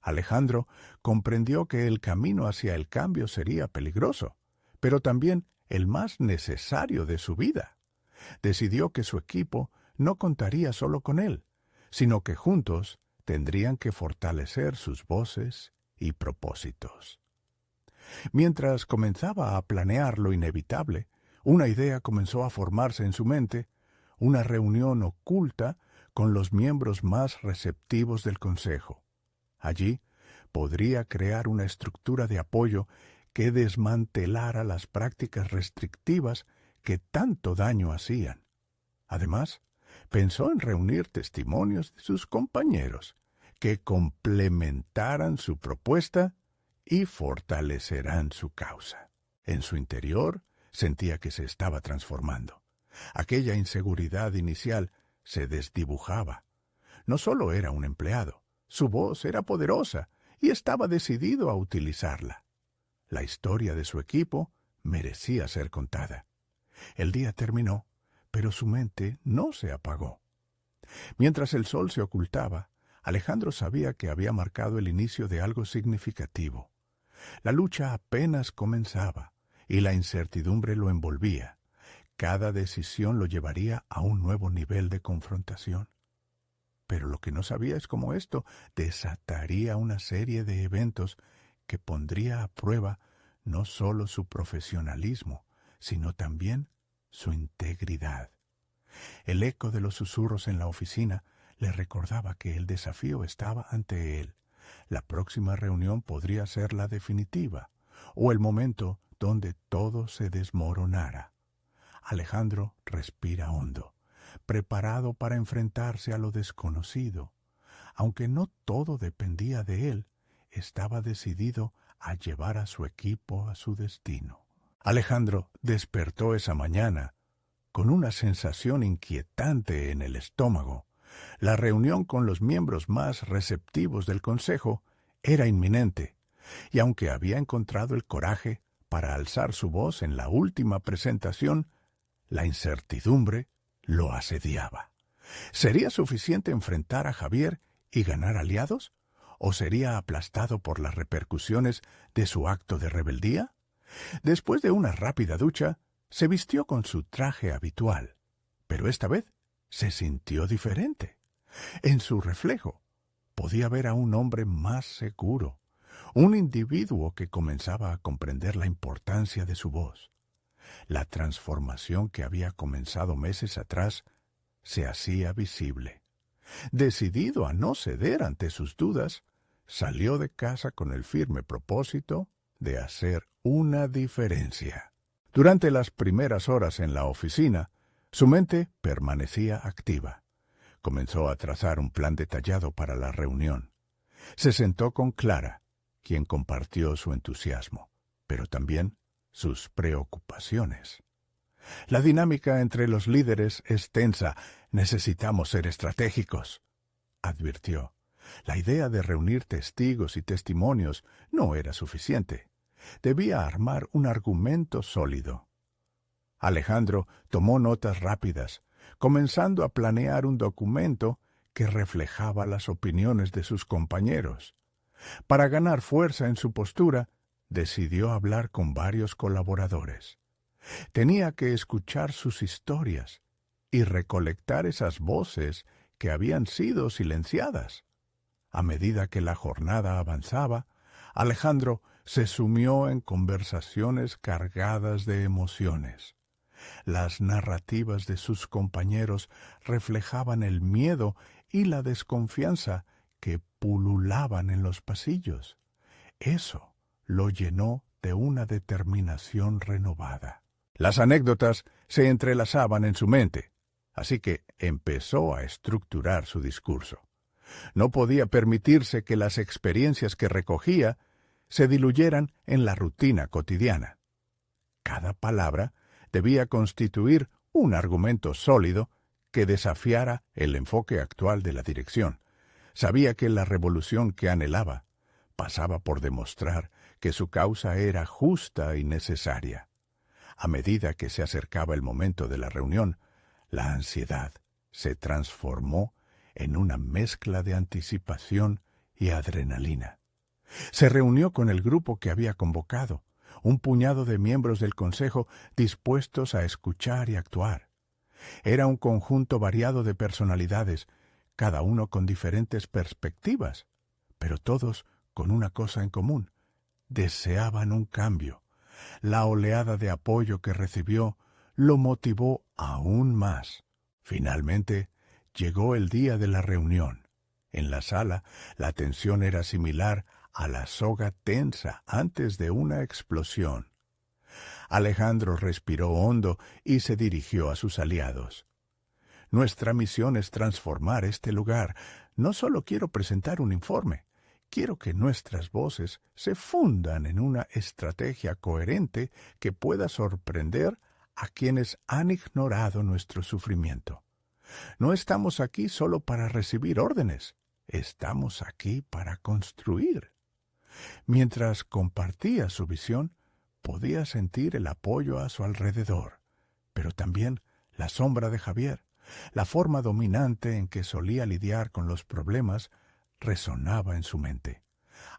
Alejandro comprendió que el camino hacia el cambio sería peligroso, pero también el más necesario de su vida. Decidió que su equipo no contaría solo con él, sino que juntos tendrían que fortalecer sus voces y propósitos. Mientras comenzaba a planear lo inevitable, una idea comenzó a formarse en su mente, una reunión oculta con los miembros más receptivos del Consejo. Allí podría crear una estructura de apoyo que desmantelara las prácticas restrictivas que tanto daño hacían. Además, pensó en reunir testimonios de sus compañeros que complementaran su propuesta y fortalecerán su causa. En su interior sentía que se estaba transformando. Aquella inseguridad inicial se desdibujaba. No solo era un empleado, su voz era poderosa y estaba decidido a utilizarla. La historia de su equipo merecía ser contada. El día terminó, pero su mente no se apagó. Mientras el sol se ocultaba, Alejandro sabía que había marcado el inicio de algo significativo. La lucha apenas comenzaba y la incertidumbre lo envolvía. Cada decisión lo llevaría a un nuevo nivel de confrontación. Pero lo que no sabía es cómo esto desataría una serie de eventos que pondría a prueba no solo su profesionalismo, sino también su integridad. El eco de los susurros en la oficina le recordaba que el desafío estaba ante él. La próxima reunión podría ser la definitiva, o el momento donde todo se desmoronara. Alejandro respira hondo, preparado para enfrentarse a lo desconocido. Aunque no todo dependía de él, estaba decidido a llevar a su equipo a su destino. Alejandro despertó esa mañana con una sensación inquietante en el estómago. La reunión con los miembros más receptivos del Consejo era inminente, y aunque había encontrado el coraje para alzar su voz en la última presentación, la incertidumbre lo asediaba. ¿Sería suficiente enfrentar a Javier y ganar aliados? ¿O sería aplastado por las repercusiones de su acto de rebeldía? Después de una rápida ducha, se vistió con su traje habitual, pero esta vez se sintió diferente. En su reflejo podía ver a un hombre más seguro, un individuo que comenzaba a comprender la importancia de su voz. La transformación que había comenzado meses atrás se hacía visible. Decidido a no ceder ante sus dudas, salió de casa con el firme propósito de hacer una diferencia. Durante las primeras horas en la oficina, su mente permanecía activa. Comenzó a trazar un plan detallado para la reunión. Se sentó con Clara, quien compartió su entusiasmo, pero también sus preocupaciones. La dinámica entre los líderes es tensa. Necesitamos ser estratégicos, advirtió. La idea de reunir testigos y testimonios no era suficiente. Debía armar un argumento sólido. Alejandro tomó notas rápidas, comenzando a planear un documento que reflejaba las opiniones de sus compañeros. Para ganar fuerza en su postura, decidió hablar con varios colaboradores. Tenía que escuchar sus historias y recolectar esas voces que habían sido silenciadas. A medida que la jornada avanzaba, Alejandro se sumió en conversaciones cargadas de emociones. Las narrativas de sus compañeros reflejaban el miedo y la desconfianza que pululaban en los pasillos. Eso lo llenó de una determinación renovada. Las anécdotas se entrelazaban en su mente, así que empezó a estructurar su discurso. No podía permitirse que las experiencias que recogía se diluyeran en la rutina cotidiana. Cada palabra debía constituir un argumento sólido que desafiara el enfoque actual de la dirección. Sabía que la revolución que anhelaba pasaba por demostrar que su causa era justa y necesaria. A medida que se acercaba el momento de la reunión, la ansiedad se transformó en una mezcla de anticipación y adrenalina. Se reunió con el grupo que había convocado, un puñado de miembros del consejo dispuestos a escuchar y actuar. Era un conjunto variado de personalidades, cada uno con diferentes perspectivas, pero todos con una cosa en común: deseaban un cambio. La oleada de apoyo que recibió lo motivó aún más. Finalmente, llegó el día de la reunión. En la sala, la tensión era similar a la soga tensa antes de una explosión. Alejandro respiró hondo y se dirigió a sus aliados. Nuestra misión es transformar este lugar. No solo quiero presentar un informe, quiero que nuestras voces se fundan en una estrategia coherente que pueda sorprender a quienes han ignorado nuestro sufrimiento. No estamos aquí solo para recibir órdenes, estamos aquí para construir. Mientras compartía su visión, podía sentir el apoyo a su alrededor, pero también la sombra de Javier, la forma dominante en que solía lidiar con los problemas, resonaba en su mente.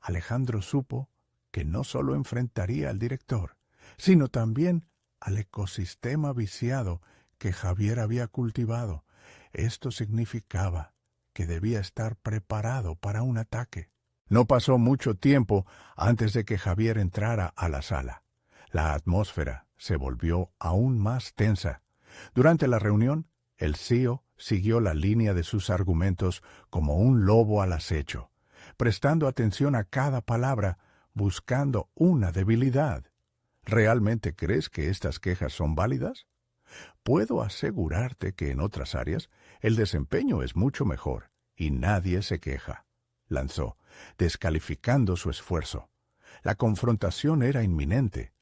Alejandro supo que no solo enfrentaría al director, sino también al ecosistema viciado que Javier había cultivado. Esto significaba que debía estar preparado para un ataque. No pasó mucho tiempo antes de que Javier entrara a la sala. La atmósfera se volvió aún más tensa. Durante la reunión, el CEO siguió la línea de sus argumentos como un lobo al acecho, prestando atención a cada palabra, buscando una debilidad. ¿Realmente crees que estas quejas son válidas? Puedo asegurarte que en otras áreas el desempeño es mucho mejor y nadie se queja, lanzó, descalificando su esfuerzo. La confrontación era inminente.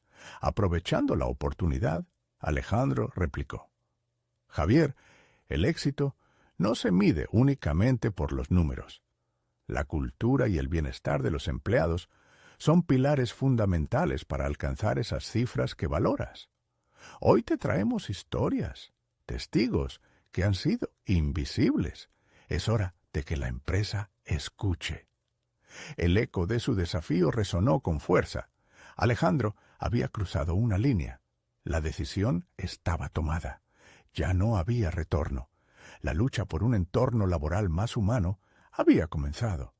Aprovechando la oportunidad, Alejandro replicó: Javier, el éxito no se mide únicamente por los números. La cultura y el bienestar de los empleados son pilares fundamentales para alcanzar esas cifras que valoras. Hoy te traemos historias, testigos que han sido invisibles. Es hora de que la empresa escuche. El eco de su desafío resonó con fuerza. Alejandro había cruzado una línea. La decisión estaba tomada. Ya no había retorno. La lucha por un entorno laboral más humano había comenzado,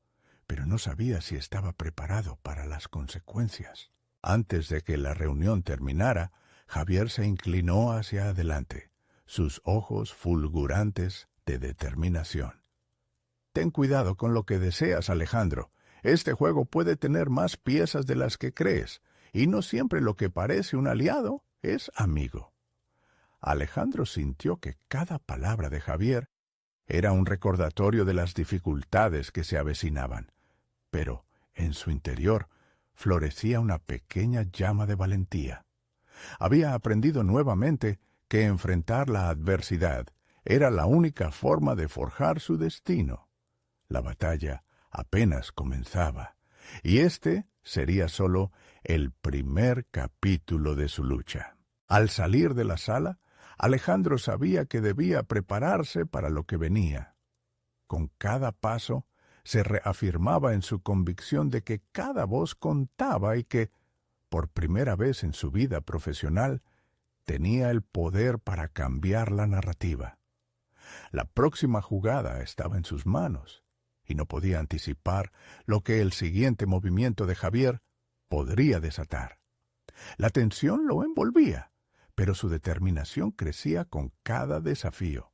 pero no sabía si estaba preparado para las consecuencias. Antes de que la reunión terminara, Javier se inclinó hacia adelante, sus ojos fulgurantes de determinación. Ten cuidado con lo que deseas, Alejandro. Este juego puede tener más piezas de las que crees, y no siempre lo que parece un aliado es amigo. Alejandro sintió que cada palabra de Javier era un recordatorio de las dificultades que se avecinaban, pero en su interior florecía una pequeña llama de valentía. Había aprendido nuevamente que enfrentar la adversidad era la única forma de forjar su destino. La batalla apenas comenzaba, y este sería solo el primer capítulo de su lucha. Al salir de la sala, Alejandro sabía que debía prepararse para lo que venía. Con cada paso se reafirmaba en su convicción de que cada voz contaba y que, por primera vez en su vida profesional, tenía el poder para cambiar la narrativa. La próxima jugada estaba en sus manos, y no podía anticipar lo que el siguiente movimiento de Javier podría desatar. La tensión lo envolvía, pero su determinación crecía con cada desafío.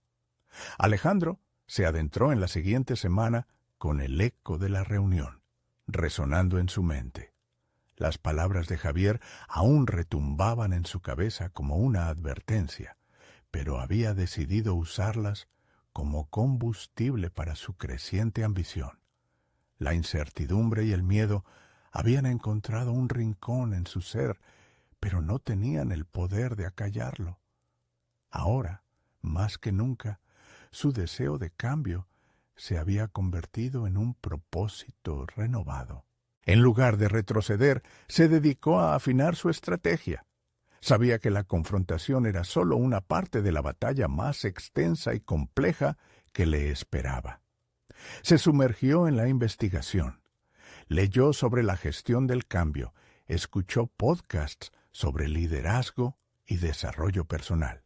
Alejandro se adentró en la siguiente semana con el eco de la reunión, resonando en su mente. Las palabras de Javier aún retumbaban en su cabeza como una advertencia, pero había decidido usarlas como combustible para su creciente ambición. La incertidumbre y el miedo habían encontrado un rincón en su ser, pero no tenían el poder de acallarlo. Ahora, más que nunca, su deseo de cambio se había convertido en un propósito renovado. En lugar de retroceder, se dedicó a afinar su estrategia. Sabía que la confrontación era solo una parte de la batalla más extensa y compleja que le esperaba. Se sumergió en la investigación. Leyó sobre la gestión del cambio, Escuchó podcasts sobre liderazgo y desarrollo personal.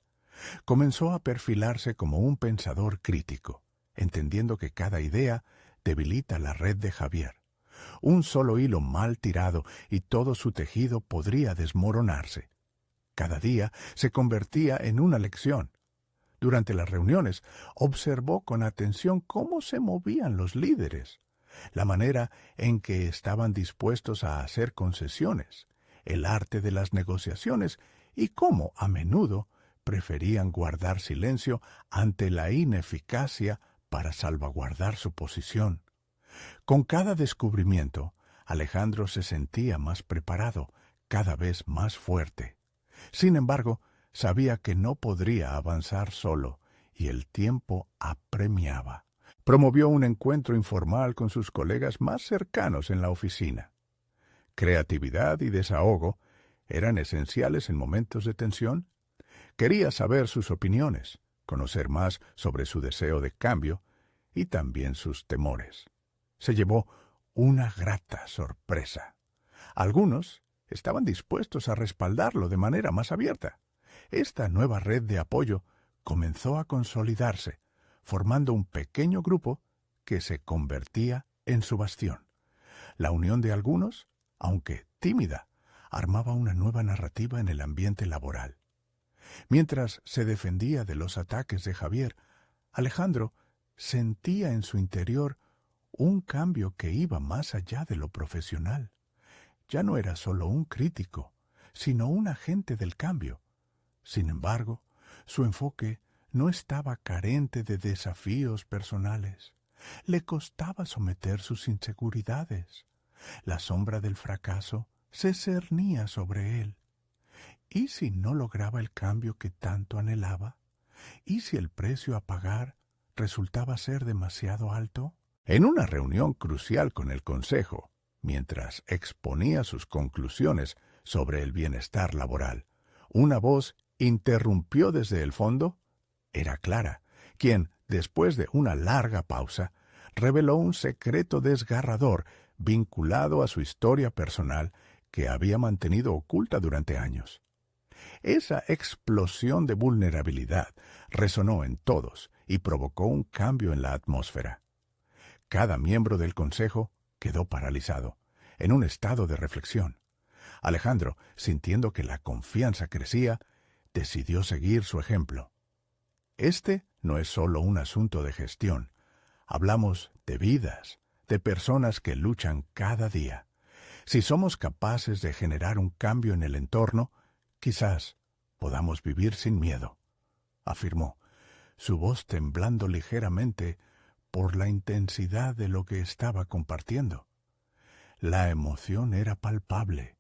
Comenzó a perfilarse como un pensador crítico, entendiendo que cada idea debilita la red de Javier. Un solo hilo mal tirado y todo su tejido podría desmoronarse. Cada día se convertía en una lección. Durante las reuniones, observó con atención cómo se movían los líderes, la manera en que estaban dispuestos a hacer concesiones, el arte de las negociaciones y cómo, a menudo, preferían guardar silencio ante la ineficacia para salvaguardar su posición. Con cada descubrimiento, Alejandro se sentía más preparado, cada vez más fuerte. Sin embargo, sabía que no podría avanzar solo, y el tiempo apremiaba. Promovió un encuentro informal con sus colegas más cercanos en la oficina. Creatividad y desahogo eran esenciales en momentos de tensión. Quería saber sus opiniones, conocer más sobre su deseo de cambio y también sus temores. Se llevó una grata sorpresa. Algunos estaban dispuestos a respaldarlo de manera más abierta. Esta nueva red de apoyo comenzó a consolidarse, formando un pequeño grupo que se convertía en su bastión. La unión de algunos, aunque tímida, armaba una nueva narrativa en el ambiente laboral. Mientras se defendía de los ataques de Javier, Alejandro sentía en su interior un cambio que iba más allá de lo profesional. Ya no era solo un crítico, sino un agente del cambio. Sin embargo, su enfoque no estaba carente de desafíos personales. Le costaba someter sus inseguridades. La sombra del fracaso se cernía sobre él. ¿Y si no lograba el cambio que tanto anhelaba? ¿Y si el precio a pagar resultaba ser demasiado alto? En una reunión crucial con el Consejo, mientras exponía sus conclusiones sobre el bienestar laboral, una voz interrumpió desde el fondo. Era Clara, quien, después de una larga pausa, reveló un secreto desgarrador vinculado a su historia personal que había mantenido oculta durante años. Esa explosión de vulnerabilidad resonó en todos y provocó un cambio en la atmósfera. Cada miembro del consejo quedó paralizado, en un estado de reflexión. Alejandro, sintiendo que la confianza crecía, decidió seguir su ejemplo. Este no es solo un asunto de gestión. Hablamos de vidas, de personas que luchan cada día. Si somos capaces de generar un cambio en el entorno, quizás podamos vivir sin miedo, afirmó, su voz temblando ligeramente por la intensidad de lo que estaba compartiendo. La emoción era palpable,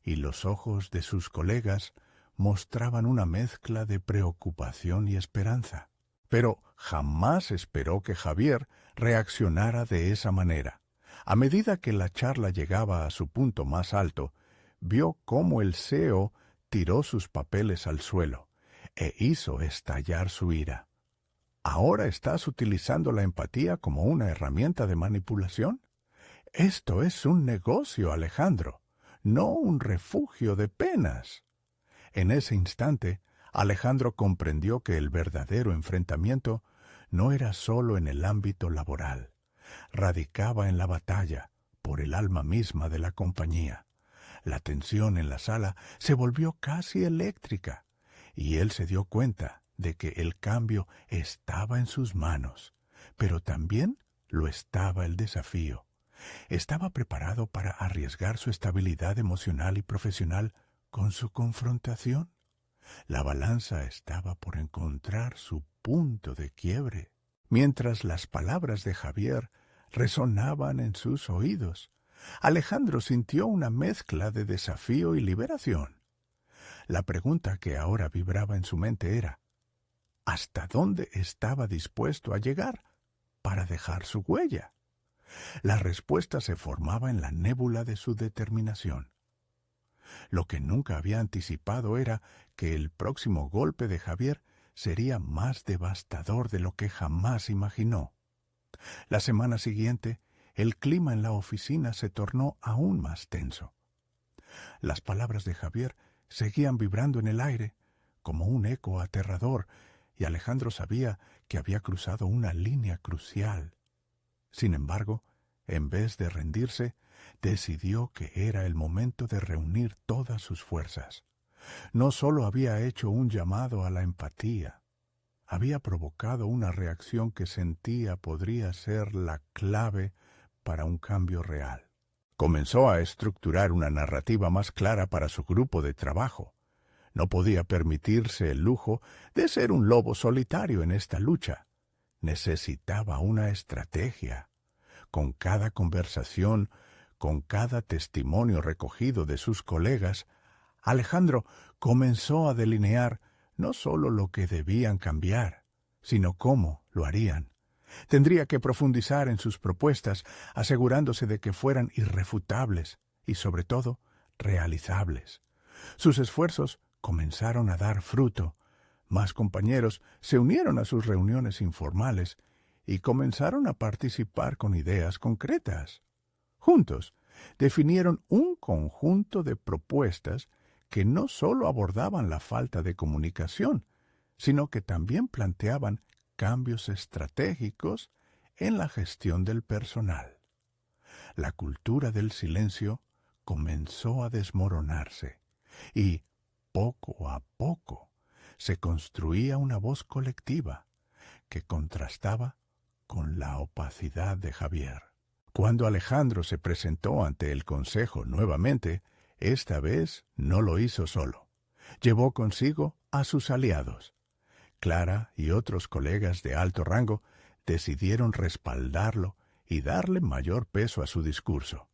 y los ojos de sus colegas mostraban una mezcla de preocupación y esperanza. Pero jamás esperó que Javier reaccionara de esa manera. A medida que la charla llegaba a su punto más alto, vio cómo el CEO tiró sus papeles al suelo e hizo estallar su ira. ¿Ahora estás utilizando la empatía como una herramienta de manipulación? Esto es un negocio, Alejandro, no un refugio de penas. En ese instante, Alejandro comprendió que el verdadero enfrentamiento no era solo en el ámbito laboral, radicaba en la batalla por el alma misma de la compañía. La tensión en la sala se volvió casi eléctrica, y él se dio cuenta de que el cambio estaba en sus manos, pero también lo estaba el desafío. Estaba preparado para arriesgar su estabilidad emocional y profesional con su confrontación. La balanza estaba por encontrar su punto de quiebre. Mientras las palabras de Javier resonaban en sus oídos, Alejandro sintió una mezcla de desafío y liberación. La pregunta que ahora vibraba en su mente era: ¿hasta dónde estaba dispuesto a llegar para dejar su huella? La respuesta se formaba en la nébula de su determinación. Lo que nunca había anticipado era que el próximo golpe de Javier sería más devastador de lo que jamás imaginó. La semana siguiente, el clima en la oficina se tornó aún más tenso. Las palabras de Javier seguían vibrando en el aire, como un eco aterrador, y Alejandro sabía que había cruzado una línea crucial. Sin embargo, en vez de rendirse, decidió que era el momento de reunir todas sus fuerzas. No solo había hecho un llamado a la empatía, había provocado una reacción que sentía podría ser la clave para un cambio real. Comenzó a estructurar una narrativa más clara para su grupo de trabajo. No podía permitirse el lujo de ser un lobo solitario en esta lucha. Necesitaba una estrategia. Con cada conversación, con cada testimonio recogido de sus colegas, Alejandro comenzó a delinear no solo lo que debían cambiar, sino cómo lo harían. Tendría que profundizar en sus propuestas, asegurándose de que fueran irrefutables y, sobre todo, realizables. Sus esfuerzos comenzaron a dar fruto. Más compañeros se unieron a sus reuniones informales y comenzaron a participar con ideas concretas. Juntos, definieron un conjunto de propuestas que no solo abordaban la falta de comunicación, sino que también planteaban cambios estratégicos en la gestión del personal. La cultura del silencio comenzó a desmoronarse y, poco a poco, se construía una voz colectiva que contrastaba con la opacidad de Javier. Cuando Alejandro se presentó ante el consejo nuevamente, esta vez no lo hizo solo. Llevó consigo a sus aliados. Clara y otros colegas de alto rango decidieron respaldarlo y darle mayor peso a su discurso.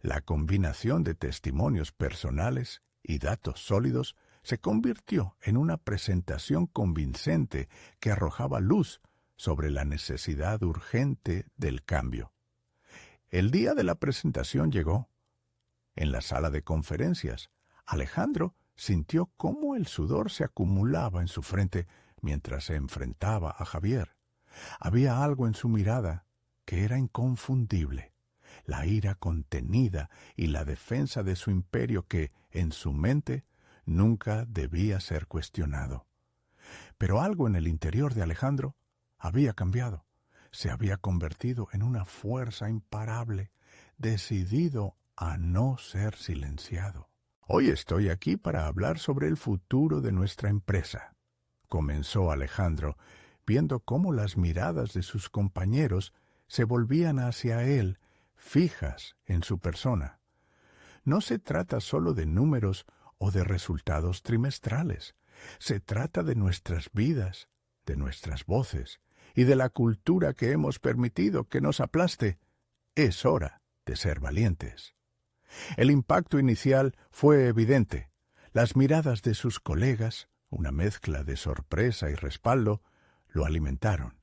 La combinación de testimonios personales y datos sólidos se convirtió en una presentación convincente que arrojaba luz sobre la necesidad urgente del cambio. El día de la presentación llegó. En la sala de conferencias, Alejandro sintió cómo el sudor se acumulaba en su frente mientras se enfrentaba a Javier. Había algo en su mirada que era inconfundible, la ira contenida y la defensa de su imperio que, en su mente, nunca debía ser cuestionado. Pero algo en el interior de Alejandro había cambiado. Se había convertido en una fuerza imparable, decidido a no ser silenciado. Hoy estoy aquí para hablar sobre el futuro de nuestra empresa, comenzó Alejandro, viendo cómo las miradas de sus compañeros se volvían hacia él, fijas en su persona. No se trata solo de números o de resultados trimestrales. Se trata de nuestras vidas, de nuestras voces y de la cultura que hemos permitido que nos aplaste. Es hora de ser valientes. El impacto inicial fue evidente. Las miradas de sus colegas, una mezcla de sorpresa y respaldo, lo alimentaron.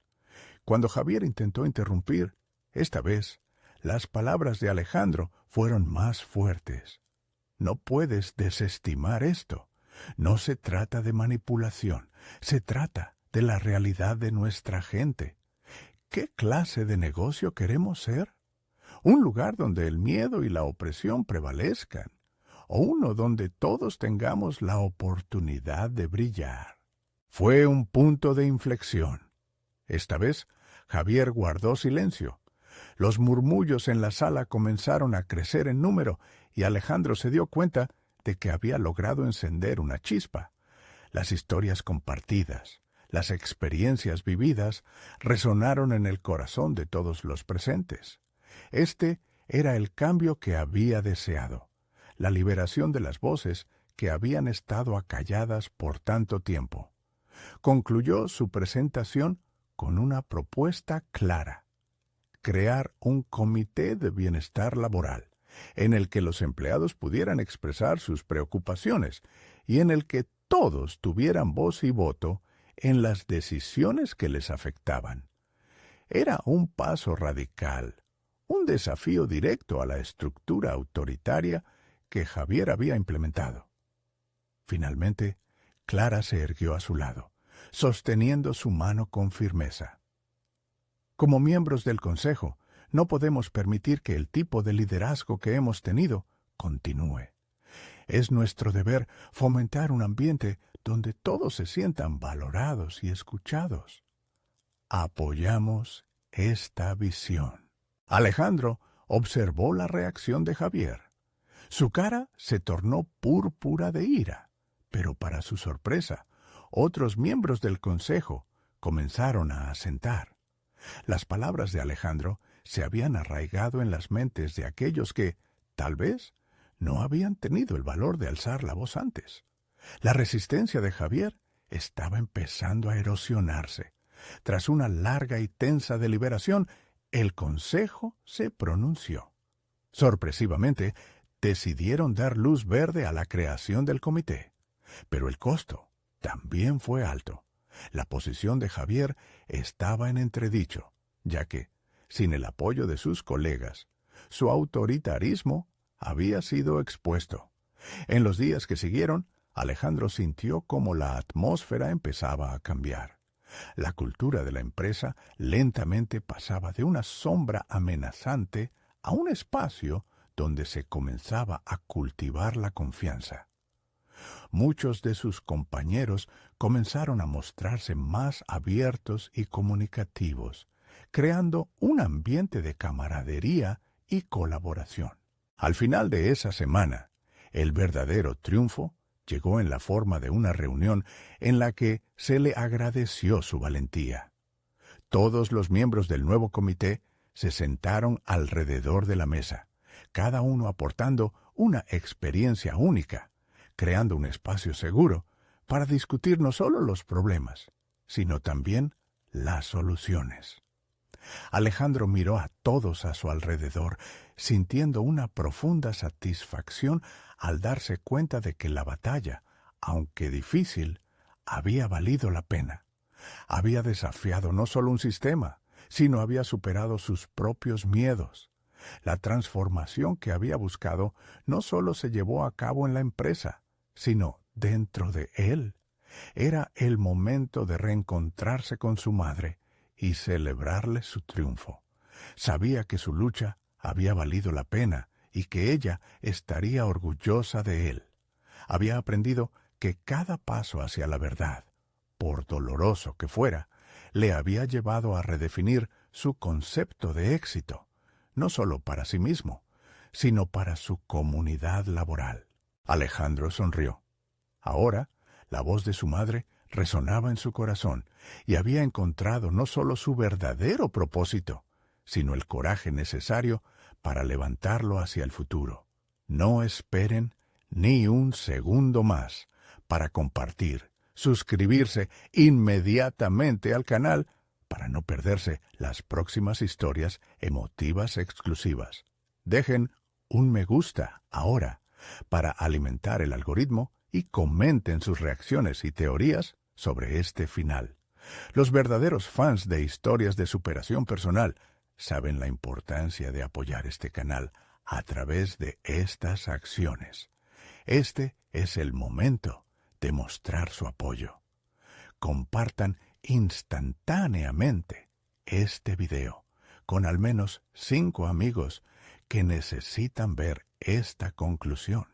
Cuando Javier intentó interrumpir, esta vez, las palabras de Alejandro fueron más fuertes. No puedes desestimar esto. No se trata de manipulación, se trata de la realidad de nuestra gente. ¿Qué clase de negocio queremos ser? ¿Un lugar donde el miedo y la opresión prevalezcan? ¿O uno donde todos tengamos la oportunidad de brillar? Fue un punto de inflexión. Esta vez, Javier guardó silencio. Los murmullos en la sala comenzaron a crecer en número y Alejandro se dio cuenta de que había logrado encender una chispa. Las historias compartidas, las experiencias vividas, resonaron en el corazón de todos los presentes. Este era el cambio que había deseado, la liberación de las voces que habían estado acalladas por tanto tiempo. Concluyó su presentación con una propuesta clara: crear un comité de bienestar laboral, en el que los empleados pudieran expresar sus preocupaciones y en el que todos tuvieran voz y voto en las decisiones que les afectaban. Era un paso radical, un desafío directo a la estructura autoritaria que Javier había implementado. Finalmente, Clara se erguió a su lado, sosteniendo su mano con firmeza. Como miembros del Consejo, no podemos permitir que el tipo de liderazgo que hemos tenido continúe. Es nuestro deber fomentar un ambiente donde todos se sientan valorados y escuchados. Apoyamos esta visión. Alejandro observó la reacción de Javier. Su cara se tornó púrpura de ira, pero para su sorpresa, otros miembros del consejo comenzaron a asentar. Las palabras de Alejandro se habían arraigado en las mentes de aquellos que, tal vez, no habían tenido el valor de alzar la voz antes. La resistencia de Javier estaba empezando a erosionarse. Tras una larga y tensa deliberación, el consejo se pronunció. Sorpresivamente, decidieron dar luz verde a la creación del comité. Pero el costo también fue alto. La posición de Javier estaba en entredicho, ya que, sin el apoyo de sus colegas, su autoritarismo había sido expuesto. En los días que siguieron, Alejandro sintió cómo la atmósfera empezaba a cambiar. La cultura de la empresa lentamente pasaba de una sombra amenazante a un espacio donde se comenzaba a cultivar la confianza. Muchos de sus compañeros comenzaron a mostrarse más abiertos y comunicativos, creando un ambiente de camaradería y colaboración. Al final de esa semana, el verdadero triunfo llegó en la forma de una reunión en la que se le agradeció su valentía. Todos los miembros del nuevo comité se sentaron alrededor de la mesa, cada uno aportando una experiencia única, creando un espacio seguro para discutir no solo los problemas, sino también las soluciones. Alejandro miró a todos a su alrededor, sintiendo una profunda satisfacción al darse cuenta de que la batalla, aunque difícil, había valido la pena. Había desafiado no solo un sistema, sino había superado sus propios miedos. La transformación que había buscado no solo se llevó a cabo en la empresa, sino dentro de él. Era el momento de reencontrarse con su madre y celebrarle su triunfo. Sabía que su lucha había valido la pena y que ella estaría orgullosa de él. Había aprendido que cada paso hacia la verdad, por doloroso que fuera, le había llevado a redefinir su concepto de éxito, no solo para sí mismo, sino para su comunidad laboral. Alejandro sonrió. Ahora, la voz de su madre resonaba en su corazón y había encontrado no solo su verdadero propósito, sino el coraje necesario para levantarlo hacia el futuro. No esperen ni un segundo más para compartir, suscribirse inmediatamente al canal para no perderse las próximas historias emotivas exclusivas. Dejen un me gusta ahora para alimentar el algoritmo y comenten sus reacciones y teorías sobre este final. Los verdaderos fans de historias de superación personal saben la importancia de apoyar este canal a través de estas acciones. Este es el momento de mostrar su apoyo. Compartan instantáneamente este video con al menos 5 amigos que necesitan ver esta conclusión.